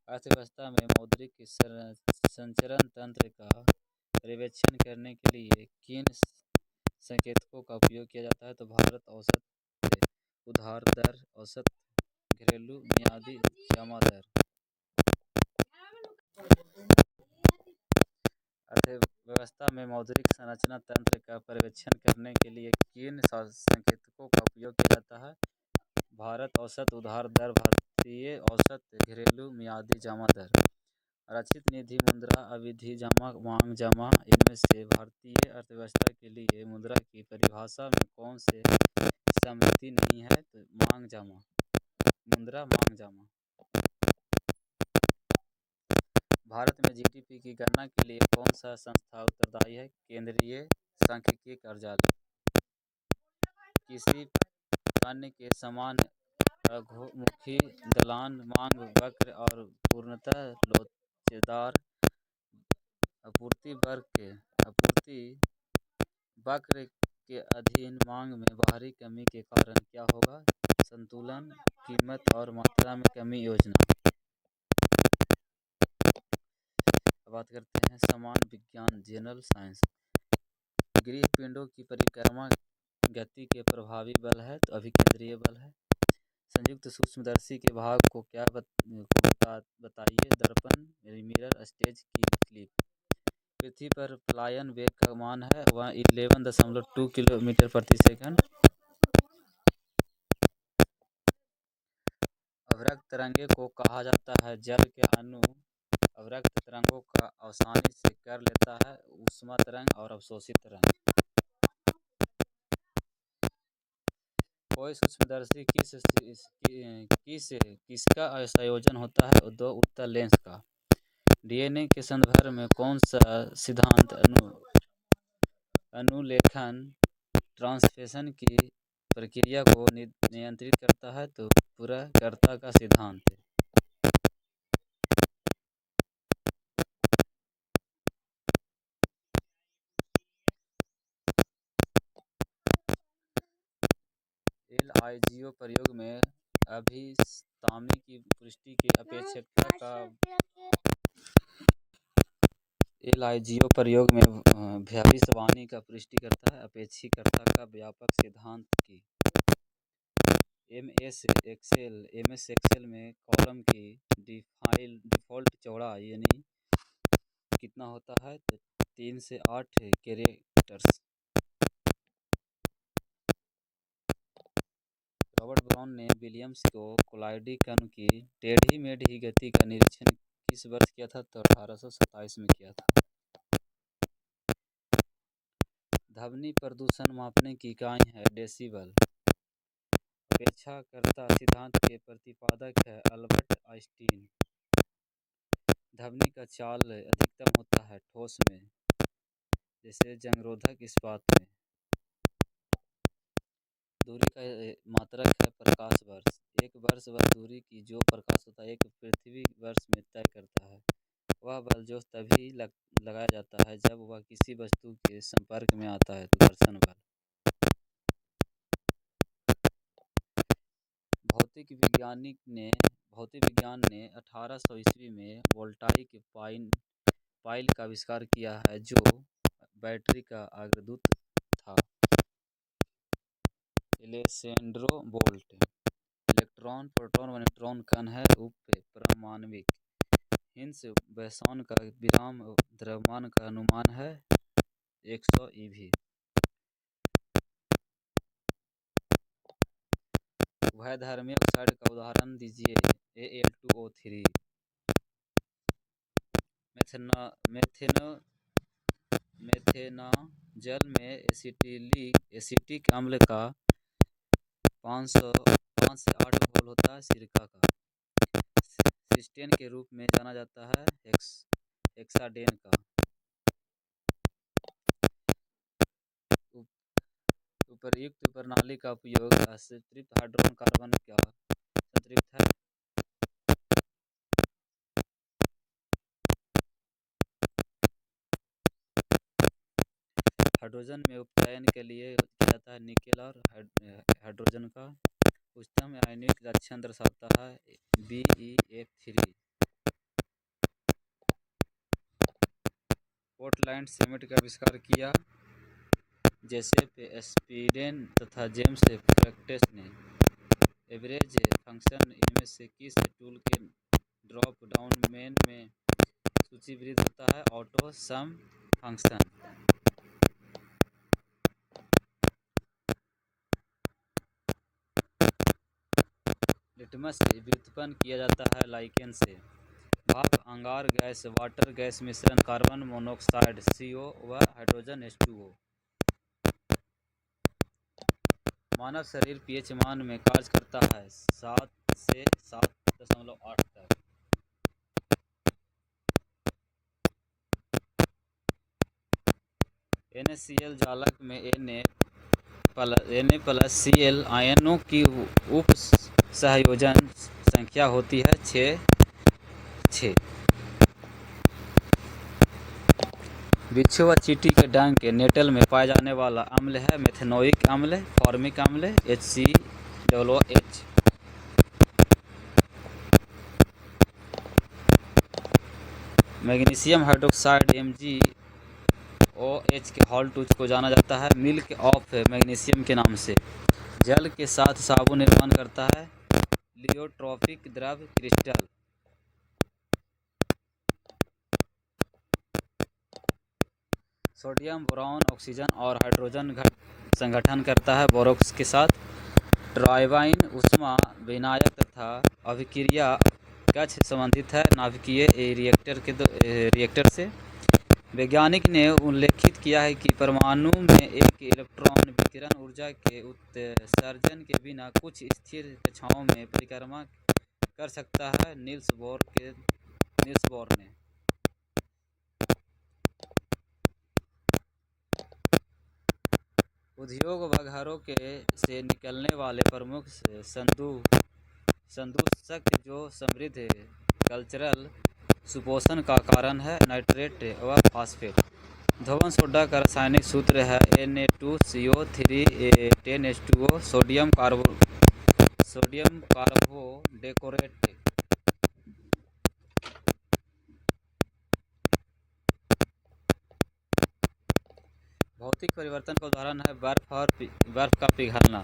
अर्थव्यवस्था में मौद्रिक संचरण तंत्र का पर्यवेक्षण करने के लिए किन संकेतकों का उपयोग किया जाता है? तो भारत औसत उधार दर, औसत घरेलू मियादी जमा दर। अर्थव्यवस्था में मौद्रिक संरचना तंत्र का पर्यवेक्षण करने के लिए किन संकेतकों का उपयोग किया जाता है? भारत औसत उधार दर, भारतीय औसत घरेलू मियादी जमा दर, आरक्षित निधि मुद्रा, अवधि जमा, मांग जमा। इनमें से भारतीय अर्थव्यवस्था के लिए मुद्रा की परिभाषा में कौन से सहमति नहीं है? तो मांग जमा, मुद्रा मांग जमा। भारत में जीडीपी की गणना के लिए कौन सा संस्था उत्तरदायी है? केंद्रीय सांख्यिकी कार्यालय। किसी अन्य के समान अधोमुखी ढलान, मांग वक्र और पूर्णतः लोचदार आपूर्ति वक्र के अधीन मांग में बाहरी कमी के कारण क्या होगा? संतुलन, कीमत और मात्रा में कमी योजना। बात करते हैं समान विज्ञान, जनरल साइंस। गृह पिंडों की परिक्रमा गति के प्रभावी बल है तो अभिकेंद्रीय बल है। संयुक्त सूक्ष्मदर्शी के भाग को क्या बताइए? दर्पण, मिरर, स्टेज की क्लिप। पृथ्वी पर पलायन वेग का मान है 11.2 किलोमीटर प्रति सेकंड। अवरक्त तरंगे को कहा जाता है जल के अणु अवरक्त तरंगों का आसानी से कर लेता है ऊष्मा तरंग और अवशोषित तरंग। कोई सूक्ष्मदर्शी किसका संयोजन होता है? दो उत्तल लेंस का। डीएनए के संदर्भ में कौन सा सिद्धांत अनुलेखन ट्रांसलेशन की प्रक्रिया को नियंत्रित करता है? तो पूरकता का सिद्धांत। एलआईजीओ प्रयोग में अभिस्तामी की पुष्टि की अपेक्षकता का एलआईजीओ प्रयोग में भविष्यवाणी का पुष्टि करता है अपेक्षिकता का व्यापक सिद्धांत की। एमएस एक्सेल में कॉलम की डिफ़ॉल्ट चौड़ाई यानी कितना होता है? तो 3 से 8 कैरेक्टर्स। रॉबर्ट ब्राउन ने विलियम्स को कोलाइडी कण की टेढ़ी मेढ़ी गति का निरीक्षण किस वर्ष किया था? तो 1827 में किया था। ध्वनि प्रदूषण मापने की इकाई है डेसिबल। अपेक्षाकृता सिद्धांत के प्रतिपादक है अल्बर्ट आइंस्टीन। ध्वनि का चाल अधिकतम होता है ठोस में, जैसे जंगरोधक इस्पात में। दूरी का मात्रक है प्रकाश वर्ष। एक वर्ष वह दूरी की जो प्रकाश होता है एक पृथ्वी वर्ष में तय करता है। वह बल जो तभी लगाया जाता है जब वह किसी वस्तु के संपर्क में आता है, तो घर्षण बल। भौतिक विज्ञान ने 1800 ईस्वी में वोल्टाइक पाइल का आविष्कार किया है जो बैटरी का अग्रदूत था। Alessandro volt. इलेक्ट्रॉन, प्रोटॉन व न्यूट्रॉन कण है उपपरमाण्विक। हिग्स बोसॉन का विराम द्रव्यमान का अनुमान है 100 eV। उभयधर्मी ऑक्साइड का उदाहरण दीजिए? Al2O3। मेथेनॉजल में एसिटिक अम्ल का 5 से 8 मोल होता है सिरका का। सिस्टेन के रूप में जाना जाता है हेक्साडेन का। उपर्युक्त प्रणाली का उपयोग असंतृप्त हाइड्रोजन कार्बन का संतृप्त है। हाइड्रोजन में उपचयन के लिए किया जाता है निकेल और हाइड्रोजन का उच्चतम आयनिक लक्षण दर्शाता है BeF3। पोर्टलैंड सीमेंट का आविष्कार किया जोसेफ एस्पिरेन तथा जेम्स प्रेस्टेस ने। एवरेज फंक्शन इनमें से किस टूल के ड्रॉप डाउन मेन में सूचीबद्ध होता है? ऑटो सम फंक्शन। लिटमस व्युत्पन्न किया जाता है लाइकेन से। भाप अंगार गैस वाटर गैस मिश्रण कार्बन मोनोऑक्साइड CO व हाइड्रोजन H2O। मानव शरीर pH मान में कार्य करता है 7 से 7.8 तक। NaCl जालक में Na+Cl आयनों की उप सहयोजन संख्या होती है 6। बिच्छू व चींटी के डंक के नेटल में पाया जाने वाला अम्ल है मेथनोइक अम्ल, फॉर्मिक अम्ल, HCOOH। मैग्नीशियम हाइड्रोक्साइड MgOH के हॉल्ट को जाना जाता है मिल्क ऑफ मैग्नीशियम के नाम से। जल के साथ साबुन निर्माण करता है लियोट्रॉपिक द्रव क्रिस्टल। सोडियम बोरॉन ऑक्सीजन और हाइड्रोजन संगठन करता है बोरोक्स के साथ। टर्बाइन ऊष्मा विनायक तथा अभिक्रिया कक्ष संबंधित है नाभिकीय रिएक्टर से। वैज्ञानिक ने उल्लेखित किया है कि परमाणु में एक इलेक्ट्रॉन विकिरण ऊर्जा के उत्सर्जन के बिना कुछ स्थिर कक्षाओं में परिक्रमा कर सकता है नील्स बोर ने। उद्योग व घरों से निकलने वाले प्रमुख संदूषक जो समृद्ध कल्चरल सुपोषण का कारण है नाइट्रेट व फास्फेट। धोवन सोडा का रासायनिक सूत्र है Na2CO3 10H2O। सोडियम कार्बोडेकोरेट। भौतिक परिवर्तन का उदाहरण है बर्फ का पिघलना।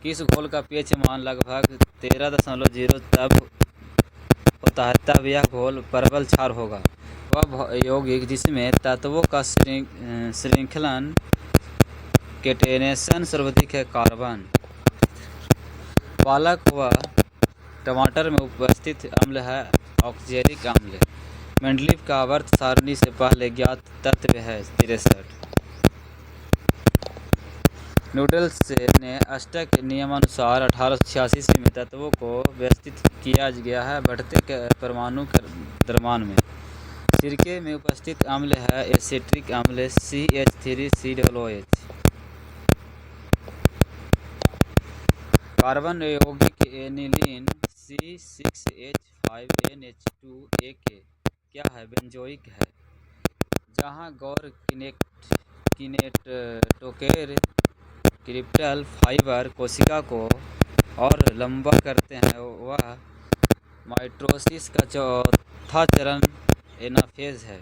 किस घोल का pH मान लगभग 13.0 तब होता है तब यह घोल प्रबल क्षार होगा? वह यौगिक जिसमें तत्वों का श्रृंखलन केटेनेशन सर्वाधिक है कार्बन। पालक व टमाटर में उपस्थित अम्ल है ऑक्जेलिक अम्ल। मेंडलीव का आवर्त सारणी से पहले ज्ञात तत्व है 63। न्यूटन ने अष्टक नियमानुसार 1886 ईस्वी में तत्वों को व्यवस्थित किया गया है बढ़ते परमाणु द्रव्यमान में। सिरके में उपस्थित अम्ल है एसिटिक अम्ल CH3COOH। कार्बन यौगिक एनिलीन C6H5NH2 क्या है? बेंजोइक है। जहाँ गौर किनेटोकोर क्रिप्टल फाइबर कोशिका को और लंबा करते हैं वह माइटोसिस का चौथा चरण एनाफेज है।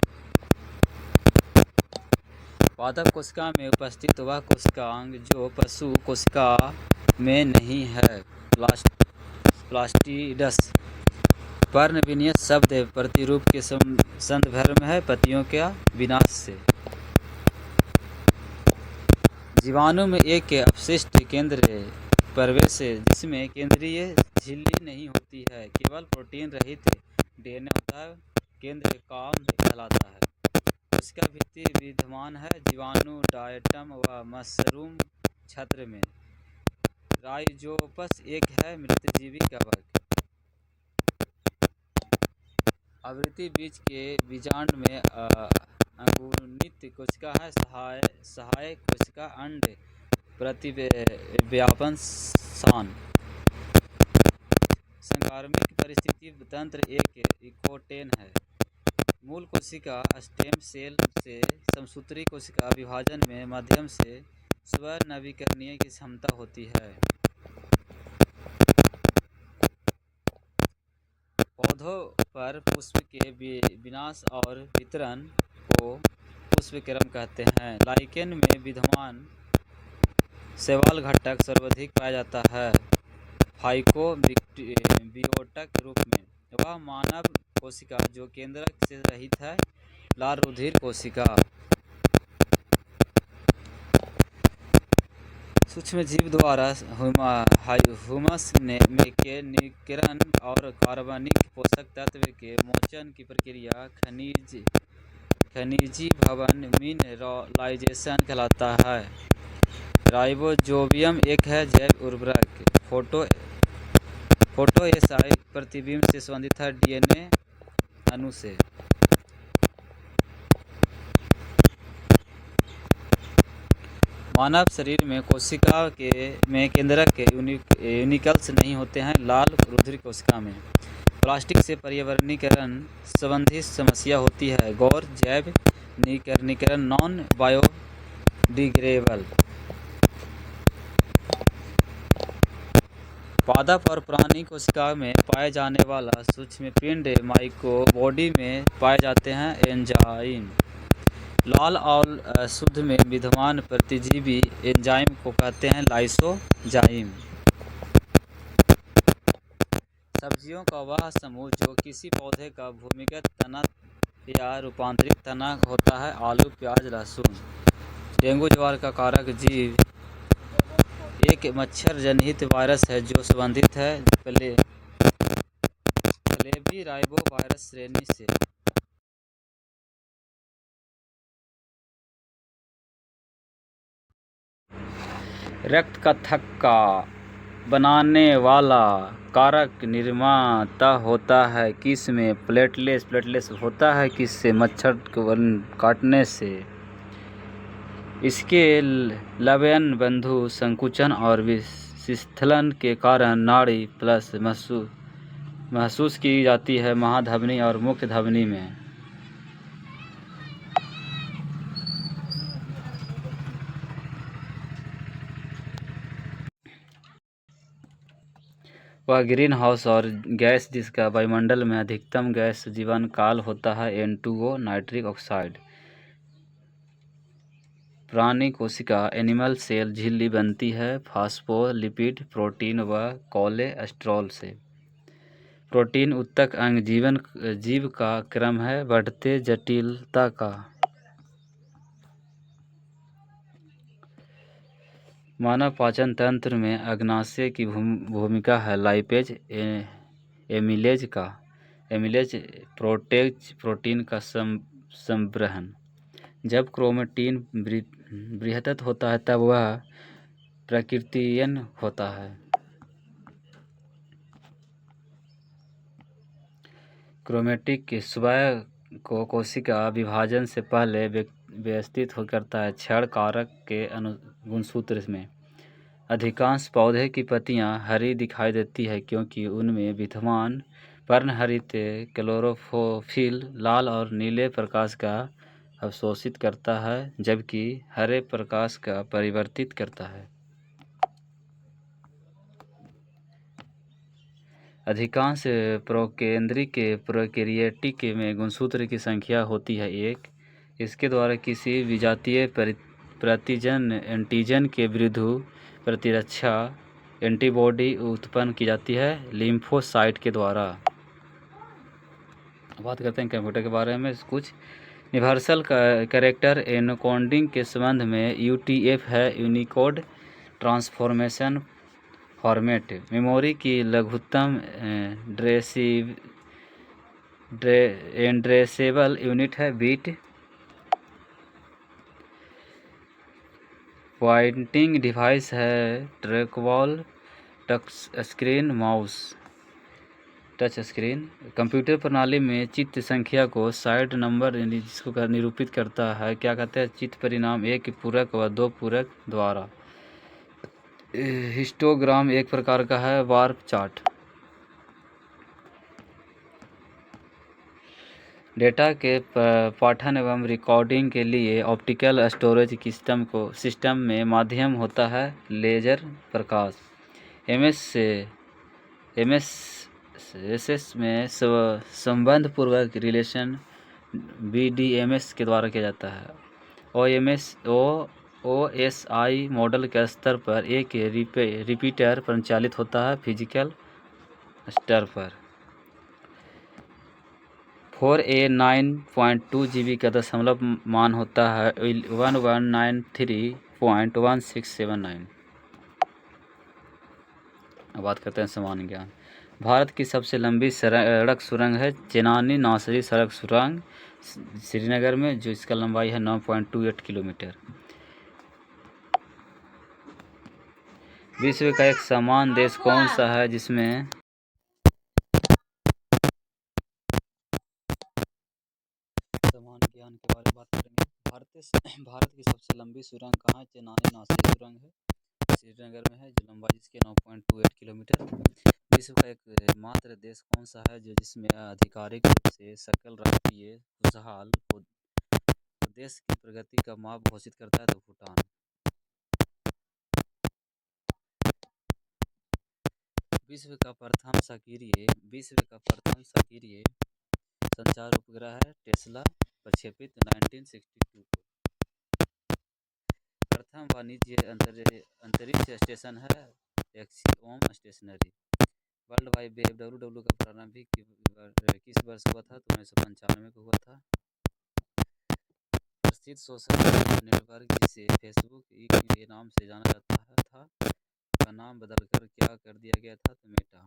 पादप कोशिका में उपस्थित वह कोशिकांग जो पशु कोशिका में नहीं है प्लास्टिडस। पर्णविन्यास शब्द प्रतिरूप के संदर्भ में है पत्तियों के विनाश से। जीवाणु में एक अपशिष्ट केंद्र प्रवेश जिसमें केंद्रीय झिल्ली नहीं होती है केवल प्रोटीन रहित DNA होता है केंद्र काम कहलाता है। उसका भित्ति विद्यमान है जीवाणु डायटम व मशरूम छत्र में। राइजोपस एक है मृतजीवी कवक। आवृत्ति बीज के बीजांड में अंकुरित कोशिका है सहायक कोशिका अंड प्रतिव्यापन शान संक्रामक परिस्थिति तंत्र एक इकोटेन है। मूल कोशिका स्टेम सेल से समसूत्री कोशिका विभाजन में माध्यम से स्व नवीकरणीय की क्षमता होती है। पौधों पर पुष्प के विनाश और वितरण को पुष्पक्रम कहते हैं। लाइकेन में विद्यमान शैवाल घटक सर्वाधिक पाया जाता है फाइकोबियोटक रूप में। वह मानव कोशिका जो केंद्रक से रहित है। लाल रुधिर कोशिका सूक्ष्मजीव द्वारा ह्यूमस के निकीकरण और कार्बनिक पोषक तत्व के मोचन की प्रक्रिया खनिजीभवन मिनरलाइजेशन कहलाता है। राइबोजोबियम एक है जैव उर्वरक। फोटोएसाई प्रतिबिंब से संबंधित है डीएनए अणु से। मानव शरीर में कोशिका में केंद्रक के यूनिकल्स नहीं होते हैं। लाल रुधिर कोशिका में प्लास्टिक से पर्यावरणीकरण संबंधी समस्या होती है। गौर जैव निकीकरण नॉन बायोडिग्रेडेबल। पादप और प्राणी कोशिका में पाए जाने वाला सूक्ष्मपिंड माइक्रोबॉडी में पाए जाते हैं एंजाइम। लाल और शुद्ध में विद्यमान प्रतिजीवी एंजाइम को कहते हैं लाइसोजाइम। सब्जियों का वह समूह जो किसी पौधे का भूमिगत तना या रूपांतरित तना होता है। आलू, प्याज, लहसुन। डेंगू ज्वर का कारक जीव एक मच्छर जनित वायरस है जो संबंधित है फ्लेविराइबोवायरस श्रेणी से। रक्त का थक्का बनाने वाला कारक निर्माता होता है किसमें? प्लेटलेट्स होता है किससे? मच्छर को काटने से। इसके लवण बंधु संकुचन और विस्खलन के कारण नाड़ी प्लस महसूस की जाती है महाधमनी और मुख्य धमनी में। वह ग्रीन हाउस और गैस जिसका वायुमंडल में अधिकतम गैस जीवन काल होता है N2O नाइट्रिक ऑक्साइड। प्राणी कोशिका एनिमल सेल झिल्ली बनती है फास्फोलिपिड प्रोटीन व कोलेस्ट्रॉल से। प्रोटीन उत्तक अंग जीव का क्रम है बढ़ते जटिलता का। मानव पाचन तंत्र में अग्नाशय की भूमिका है। लाइपेज एमिलेज प्रोटीन का संवहन। जब क्रोमेटिन बृहत होता है तब वह प्रकृतियन होता है। क्रोमेटिक के स्वयं को कोशिका विभाजन से पहले व्यवस्थित करता है क्षण कारक के गुणसूत्र में। अधिकांश पौधे की पत्तियां हरी दिखाई देती है क्योंकि उनमें विद्यमान पर्णहरित क्लोरोफिल लाल और नीले प्रकाश का अवशोषित करता है जबकि हरे प्रकाश का परिवर्तित करता है। अधिकांश प्रोकेंद्री के प्रोकैरियोटिक में गुणसूत्र की संख्या होती है 1। इसके द्वारा किसी विजातीय एंटीजन के विरुद्ध प्रतिरक्षा एंटीबॉडी उत्पन्न की जाती है लिम्फोसाइट के द्वारा। बात करते हैं कंप्यूटर के बारे में कुछ। यूनिवर्सल कैरेक्टर एनकोडिंग के संबंध में UTF है यूनिकोड ट्रांसफॉर्मेशन फॉर्मेट। मेमोरी की लघुत्तम एड्रेसेबल यूनिट है बिट। पॉइंटिंग डिवाइस है trackball touch screen mouse. Touch screen computer प्रणाली में चित्त संख्या को साइड नंबर जिसको निरूपित करता है क्या कहते हैं? चित्त परिणाम एक पूरक व 2 पूरक द्वारा। हिस्टोग्राम एक प्रकार का है वार चार्ट। डेटा के पाठन एवं रिकॉर्डिंग के लिए ऑप्टिकल स्टोरेज सिस्टम में माध्यम होता है लेजर प्रकाश। एमएस में संबंध पूर्वक रिलेशन बीडीएमएस के द्वारा किया जाता है। ओएसआई मॉडल के स्तर पर एक रिपीटर संचालित होता है फिजिकल स्तर पर। 4A 9.2 GB का दशमलव मान होता है 1193.1679। अब बात करते हैं सामान्य ज्ञान। भारत की सबसे लंबी सड़क सुरंग है चेनानी नासरी सड़क सुरंग श्रीनगर में, जो इसका लंबाई है 9.28 किलोमीटर। विश्व का एक समान देश कौन सा है जिसमें सामान्य ज्ञान के बारे में बात करेंगे। भारत की सबसे लंबी सुरंग कहाँ है? चेनानी नासरी सुरंग है, श्रीनगर में है, जो लंबाई जिसकी 9.28 किलोमीटर। विश्व का एक मात्र देश कौन सा है जो जिसमें आधिकारिक रूप से सकल राष्ट्रीय खुशहाल देश की प्रगति का माप घोषित करता है? तो भूटान। विश्व का प्रथम सक्रिय संचार उपग्रह है टेस्ला, प्रक्षेपित 1962 को। प्रथम वाणिज्य अंतरिक्ष स्टेशन है Axiom stationery. World wide web WWW का प्रारंभिक किस वर्ष हुआ था? तो 1995 को हुआ था। प्रसिद्ध सोशल नेटवर्क जिसे फेसबुक के नाम से जाना जाता था का नाम बदलकर क्या कर दिया गया था? तो मेटा।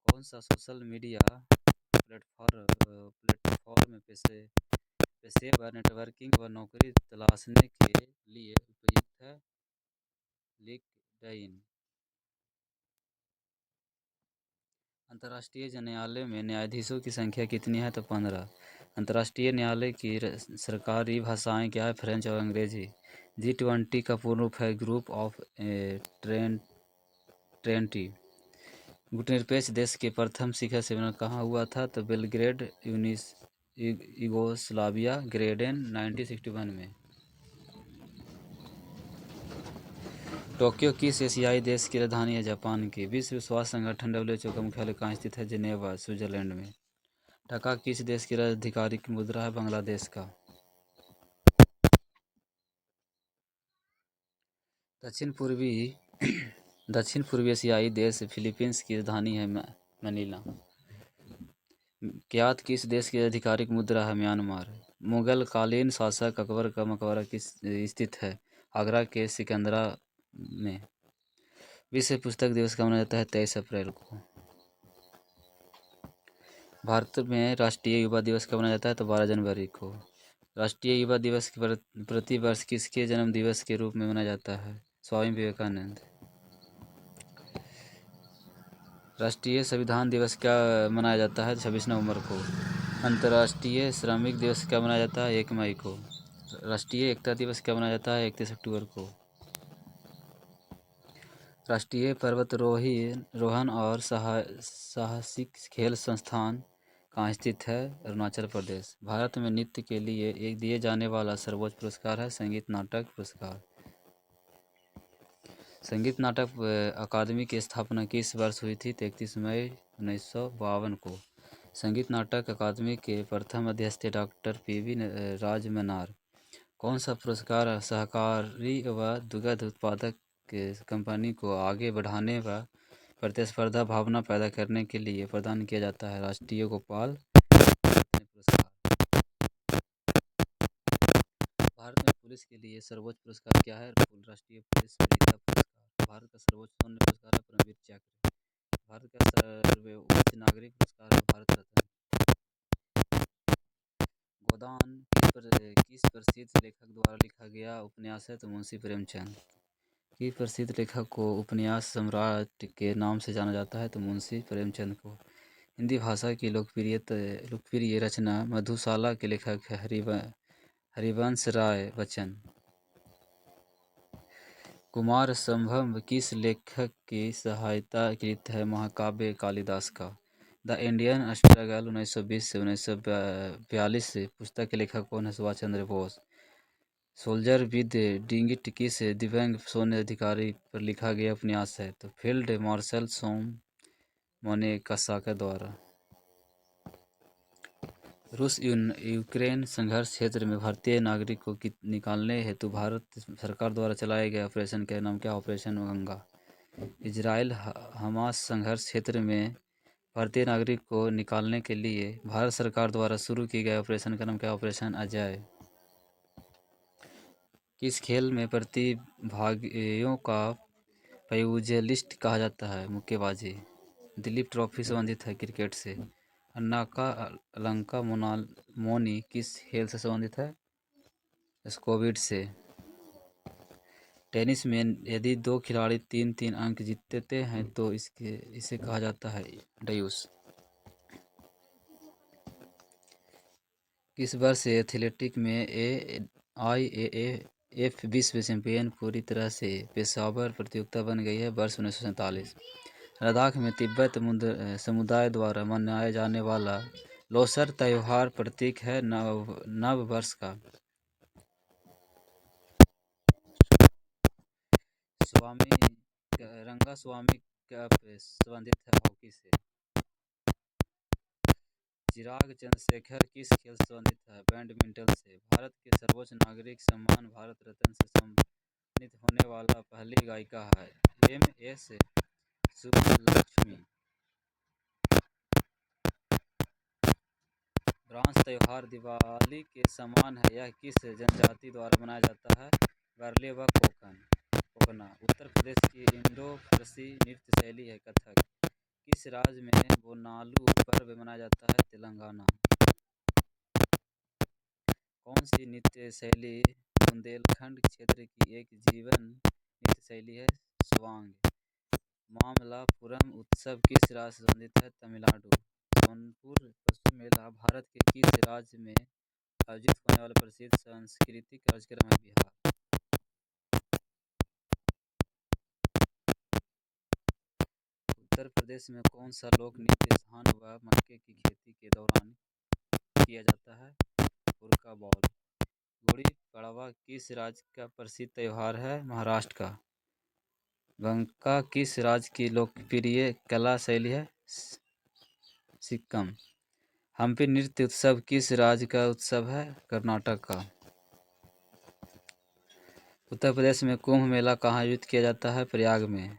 कौन सा सोशल मीडिया प्लेटफॉर्म पेशेवर नेटवर्किंग व नौकरी तलाशने के लिए उपयुक्त है? लिंक्डइन। अंतर्राष्ट्रीय न्यायालय में न्यायाधीशों की संख्या कितनी है? तो 15। अंतर्राष्ट्रीय न्यायालय की सरकारी भाषाएं क्या है? फ्रेंच और अंग्रेजी। G20 का पूर्ण रूप है ग्रुप ऑफ ट्रेंटी। गुटनिरपेक्ष देश के प्रथम शिखर सम्मेलन कहाँ हुआ था? तो बेलग्रेड यूगोस्लाविया ग्रेडेन 1961 में। टोक्यो किस एशियाई देश की राजधानी है? जापान की। विश्व स्वास्थ्य संगठन WHO का मुख्यालय कहाँ स्थित है? जिनेवा, स्विट्जरलैंड में। टका किस देश की आधिकारिक मुद्रा है? बांग्लादेश का। दक्षिण पूर्वी एशियाई देश फिलीपींस की राजधानी है मनीला। ज्ञात किस देश की आधिकारिक मुद्रा है? म्यांमार। मुगल कालीन शासक अकबर का मकबरा किस स्थित है? आगरा के सिकंदरा में। विश्व पुस्तक दिवस कब मनाया जाता है? 23 अप्रैल को। भारत में राष्ट्रीय युवा दिवस कब मनाया जाता है? तो 12 जनवरी को। राष्ट्रीय युवा दिवस प्रति वर्ष किसके जन्म दिवस के रूप में मनाया जाता है? स्वामी विवेकानंद। राष्ट्रीय संविधान दिवस क्या मनाया जाता है? 26 नवंबर को। अंतर्राष्ट्रीय श्रमिक दिवस क्या मनाया जाता है? 1 मई को। राष्ट्रीय एकता दिवस क्या मनाया जाता है? 31 अक्टूबर को। राष्ट्रीय पर्वतारोहण और साहसिक खेल संस्थान कहाँ स्थित है? अरुणाचल प्रदेश। भारत में नृत्य के लिए एक दिए जाने वाला सर्वोच्च पुरस्कार है संगीत नाटक पुरस्कार। संगीत नाटक अकादमी की स्थापना किस वर्ष हुई थी? 31 मई 1952 को। संगीत नाटक अकादमी के प्रथम अध्यक्ष थे डॉक्टर PV राजमनार। कौन सा पुरस्कार सहकारी व दुग्ध उत्पादक कंपनी को आगे बढ़ाने व प्रतिस्पर्धा भावना पैदा करने के लिए प्रदान किया जाता है? राष्ट्रीय गोपाल रत्न पुरस्कार। भारत में पुलिस के लिए सर्वोच्च पुरस्कार क्या है? राष्ट्रीय पुलिस वीरता पुरस्कार। भारत का सर्वोच्च सैन्य पुरस्कार है परमवीर चक्र। भारत का सर्वोच्च नागरिक पुरस्कार है भारत रत्न। गोदान किस प्रसिद्ध लेखक द्वारा लिखा गया उपन्यास है? तो मुंशी प्रेमचंद। किस प्रसिद्ध लेखक को उपन्यास सम्राट के नाम से जाना जाता है? तो मुंशी प्रेमचंद को। हिंदी भाषा की लोकप्रिय रचना मधुशाला के लेखक है हरिवंश राय बच्चन। कुमार संभव किस लेखक की सहायता कृत है महाकाव्य कालिदास का? द इंडियन स्ट्रगल 1920 से 1942 से पुस्तक के लेखक कौन है? सुभाष चंद्र बोस। सोल्जर विद डिंगिट किस दिव्यांग सैन्य अधिकारी पर लिखा गया उपन्यास है? तो फील्ड मार्शल सॉम मोनेकसाका द्वारा। रूस यूक्रेन संघर्ष क्षेत्र में भारतीय नागरिकों को निकालने हेतु भारत सरकार द्वारा चलाए गए ऑपरेशन का नाम क्या? ऑपरेशन गंगा। इजराइल हमास संघर्ष क्षेत्र में भारतीय नागरिक को निकालने के लिए भारत सरकार द्वारा शुरू किए गए ऑपरेशन का नाम क्या? ऑपरेशन अजय। किस खेल में प्रतिभागियों का प्यूजिलिस्ट कहा जाता है? मुक्केबाजी। दिलीप ट्रॉफी संबंधित है क्रिकेट से। अन्नाका अलंका मोनी किस खेल से संबंधित है? स्कोविड से। टेनिस में यदि दो खिलाड़ी तीन तीन अंक जीतते हैं तो इसे कहा जाता है ड्यूस। किस वर्ष से एथलेटिक में IAAF विश्व चैंपियन पूरी तरह से पेशेवर प्रतियोगिता बन गई है? वर्ष 1947। लद्दाख में तिब्बत समुदाय द्वारा मनाया जाने वाला लोसर त्योहार प्रतीक है नव वर्ष का। स्वामी रंगास्वामी कप संबंधित है हॉकी से। चिराग चंद्रशेखर किस खेल से संबंधित है? बैडमिंटन से। भारत के सर्वोच्च नागरिक सम्मान भारत रत्न से सम्मानित होने वाला पहली गायिका है? MS सुब्बलक्ष्मी। ब्रह्मस त्योहार दिवाली के समान है, यह किस जनजाति द्वारा मनाया जाता है? वर्ले व कोकना। उत्तर प्रदेश की इंडो-फारसी नृत्य शैली है कथक। किस राज्य में बोनालू पर्व मनाया जाता है? तेलंगाना। कौन सी नृत्य शैली बुंदेलखंड क्षेत्र की एक जीवन नृत्य शैली है? स्वांग। मामल्लापुरम उत्सव किस राज्य से संबंधित है? तमिलनाडु। सोनपुर पशु मेला भारत के किस राज्य में आयोजित होने वाला प्रसिद्ध सांस्कृतिक कार्यक्रम है? बिहार। उत्तर प्रदेश में कौन सा लोक नृत्य धान व मक्के की खेती के दौरान किया जाता है? हुरका बॉल। गुड़ी पड़वा किस राज्य का प्रसिद्ध त्योहार है? महाराष्ट्र का। गंगा किस राज्य की लोकप्रिय कला शैली है? सिक्किम। हम्पी नृत्य उत्सव किस राज्य का उत्सव है? कर्नाटक का। उत्तर प्रदेश में कुंभ मेला कहाँ आयोजित किया जाता है? प्रयाग में।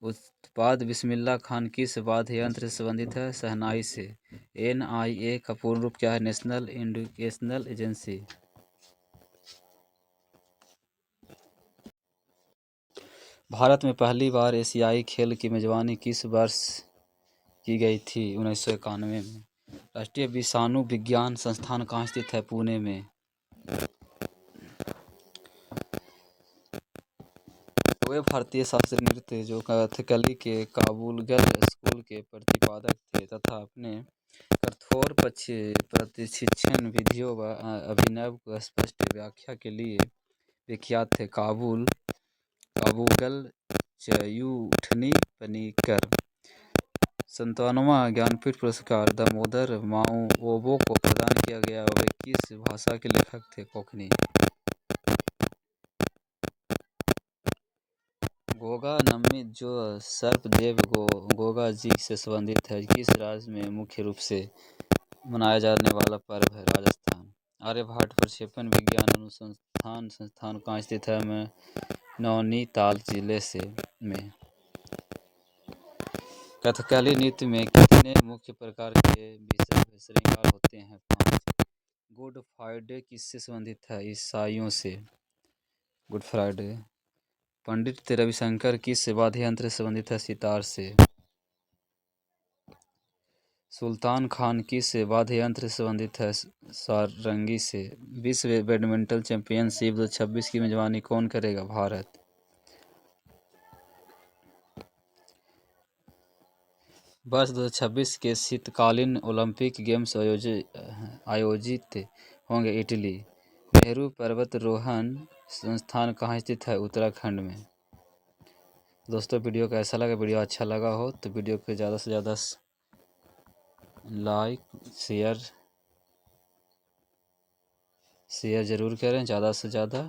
उत्पाद बिस्मिल्लाह खान किस वाद्य यंत्र से संबंधित है? शहनाई से। NIA का पूर्ण रूप क्या है? National educational agency. भारत में पहली बार एशियाई खेल की मेजबानी किस वर्ष की गई थी? 1991 में। राष्ट्रीय विषाणु विज्ञान संस्थान कहाँ स्थित है? पुणे में। वे भारतीय शास्त्रीय नृत्य जो कथकली के काबुलगल स्कूल के प्रतिपादक थे तथा अपने कठोर प्रशिक्षण विधियों व अभिनव को स्पष्ट व्याख्या के लिए विख्यात थे। काबुगल चयूठनी पनिकर। 57वां ज्ञानपीठ पुरस्कार दामोदर माओवो को प्रदान किया गया। वे किस भाषा के लेखक थे? कोंकणी। गोगा नम्मी जो सर्पदेव गोगा जी से संबंधित है किस राज्य में मुख्य रूप से मनाया जाने वाला पर्व है? राजस्थान। आर्यभट्ट प्रक्षेपण विज्ञान अनुसंधान संस्थान कहाँ स्थित है? नैनीताल जिले में। कथकली नृत्य में कितने मुख्य प्रकार के श्रृंगार होते हैं? 5। गुड फ्राइडे किससे संबंधित है? ईसाइयों से। Good Friday. पंडित रविशंकर किस वाद्य यंत्र से संबंधित है? सितार से। सुल्तान खान किस वाद्य यंत्र से संबंधित है? सारंगी से। विश्व बैडमिंटन चैंपियनशिप 2026 की मेजबानी कौन करेगा? भारत। वर्ष 2026 के शीतकालीन ओलंपिक गेम्स आयोजित होंगे इटली। नेहरू पर्वतारोहण संस्थान कहाँ स्थित है? उत्तराखंड में। दोस्तों वीडियो कैसा लगा, वीडियो अच्छा लगा हो तो वीडियो को ज़्यादा से ज़्यादा लाइक शेयर ज़रूर करें, ज़्यादा से ज़्यादा।